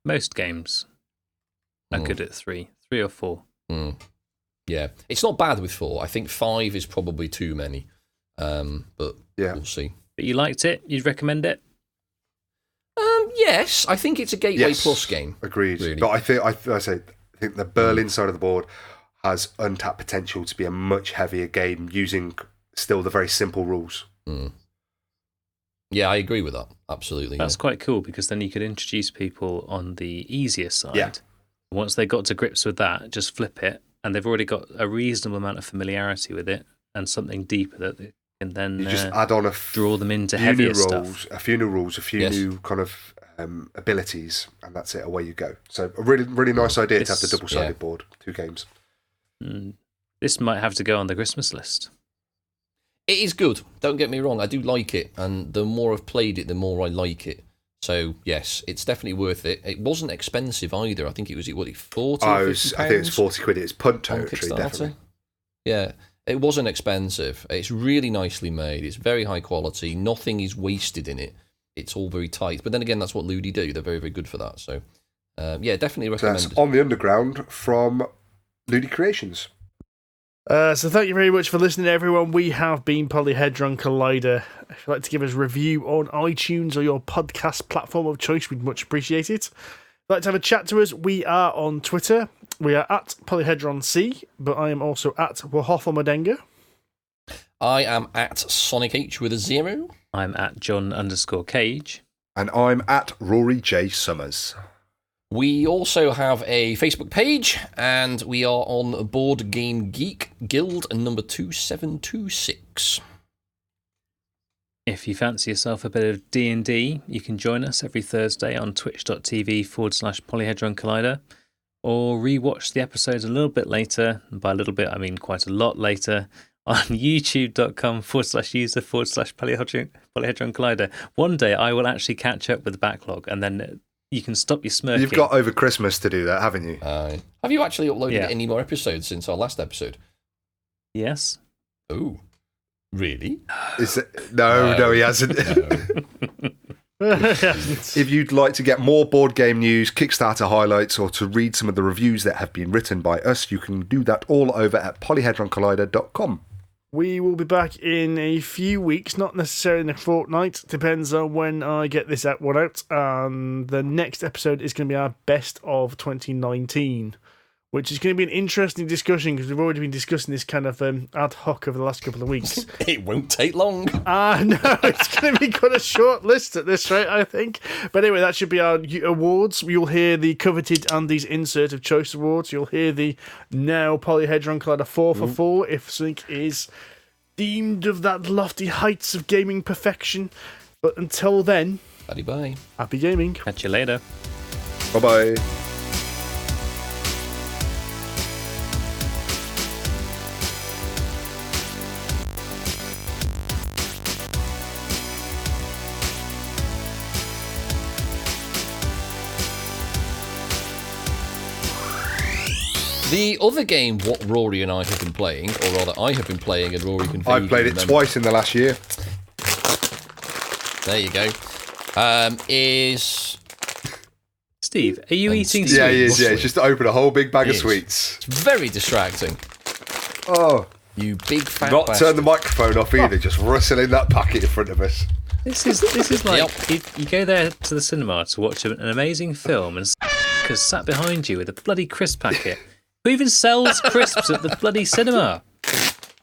Speaker 2: Most games are good at 3 or 4.
Speaker 3: Yeah, it's not bad with 4. I think 5 is probably too many. But we'll see.
Speaker 2: But you liked it? You'd recommend it?
Speaker 3: Yes, I think it's a Gateway Plus game.
Speaker 1: Agreed.
Speaker 3: Really.
Speaker 1: But I think the Berlin side of the board has untapped potential to be a much heavier game using still the very simple rules.
Speaker 3: Yeah, I agree with that. Absolutely.
Speaker 2: That's quite cool because then you could introduce people on the easier side.
Speaker 1: Yeah.
Speaker 2: Once they got to grips with that, just flip it, and they've already got a reasonable amount of familiarity with it and something deeper that they can then
Speaker 1: you just add on
Speaker 2: draw them into heavier stuff.
Speaker 1: A few new rules, a few new kind of abilities, and that's it. Away you go. So a really, really nice idea to have the double-sided board, 2 games.
Speaker 2: This might have to go on the Christmas list.
Speaker 3: It is good. Don't get me wrong. I do like it, and the more I've played it, the more I like it. So yes, it's definitely worth it. It wasn't expensive either. I think it was 40.
Speaker 1: I think it's 40 quid. It's punt territory, definitely.
Speaker 3: Yeah, it wasn't expensive. It's really nicely made. It's very high quality. Nothing is wasted in it. It's all very tight. But then again, that's what Ludi do. They're very, very good for that. So definitely recommend.
Speaker 1: So that's On the Underground from Ludi Creations.
Speaker 4: So thank you very much for listening, everyone. We have been Polyhedron Collider. If you'd like to give us a review on iTunes or your podcast platform of choice, we'd much appreciate it. If you'd like to have a chat to us, we are on Twitter. We are at PolyhedronC, but I am also at Wahofomadenga.
Speaker 3: I am at Sonic H with a 0.
Speaker 2: I'm at John_Cage.
Speaker 1: And I'm at Rory J. Summers.
Speaker 3: We also have a Facebook page, and we are on Board Game Geek Guild number 2726.
Speaker 2: If you fancy yourself a bit of D&D, you can join us every Thursday on twitch.tv/Polyhedron Collider, or rewatch the episodes a little bit later, and by a little bit I mean quite a lot later, on youtube.com/user/Polyhedron Collider. One day I will actually catch up with the backlog, and then you can stop your smirking.
Speaker 1: You've got over Christmas to do that, haven't you?
Speaker 3: Have you actually uploaded any more episodes since our last episode?
Speaker 2: Yes.
Speaker 3: Oh, really?
Speaker 1: No, he hasn't. If you'd like to get more board game news, Kickstarter highlights, or to read some of the reviews that have been written by us, you can do that all over at polyhedroncollider.com.
Speaker 4: We will be back in a few weeks, not necessarily in a fortnight. Depends on when I get this one out. And the next episode is going to be our best of 2019, which is going to be an interesting discussion because we've already been discussing this kind of ad hoc over the last couple of weeks.
Speaker 3: It won't take long.
Speaker 4: No, it's going to be quite a short list at this rate, I think. But anyway, that should be our awards. You'll hear the coveted Andy's Insert of Choice Awards. You'll hear the now Polyhedron Collider 4 for 4 if something is deemed of that lofty heights of gaming perfection. But until then,
Speaker 3: bye.
Speaker 4: Happy gaming.
Speaker 2: Catch you later.
Speaker 1: Bye-bye.
Speaker 3: The other game, what Rory and I have been playing, or rather I have been playing and Rory can
Speaker 1: I've played it twice in the last year.
Speaker 3: There you go. Is...
Speaker 2: Steve, are you eating sweets?
Speaker 1: Yeah, he is, yeah. He's just opened a whole big bag of sweets.
Speaker 3: It's very distracting.
Speaker 1: Oh.
Speaker 3: You big fat
Speaker 1: Not
Speaker 3: bastard.
Speaker 1: turn the microphone off either, just rustling that packet in front of us.
Speaker 2: This is like you go there to the cinema to watch an amazing film and has sat behind you with a bloody crisp packet. Who even sells crisps at the bloody cinema?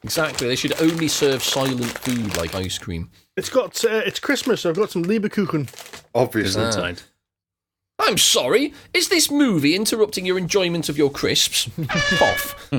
Speaker 3: Exactly. They should only serve silent food like ice cream.
Speaker 4: It's Christmas, so I've got some Lieberkuchen.
Speaker 1: Obviously.
Speaker 3: I'm sorry, is this movie interrupting your enjoyment of your crisps? Off.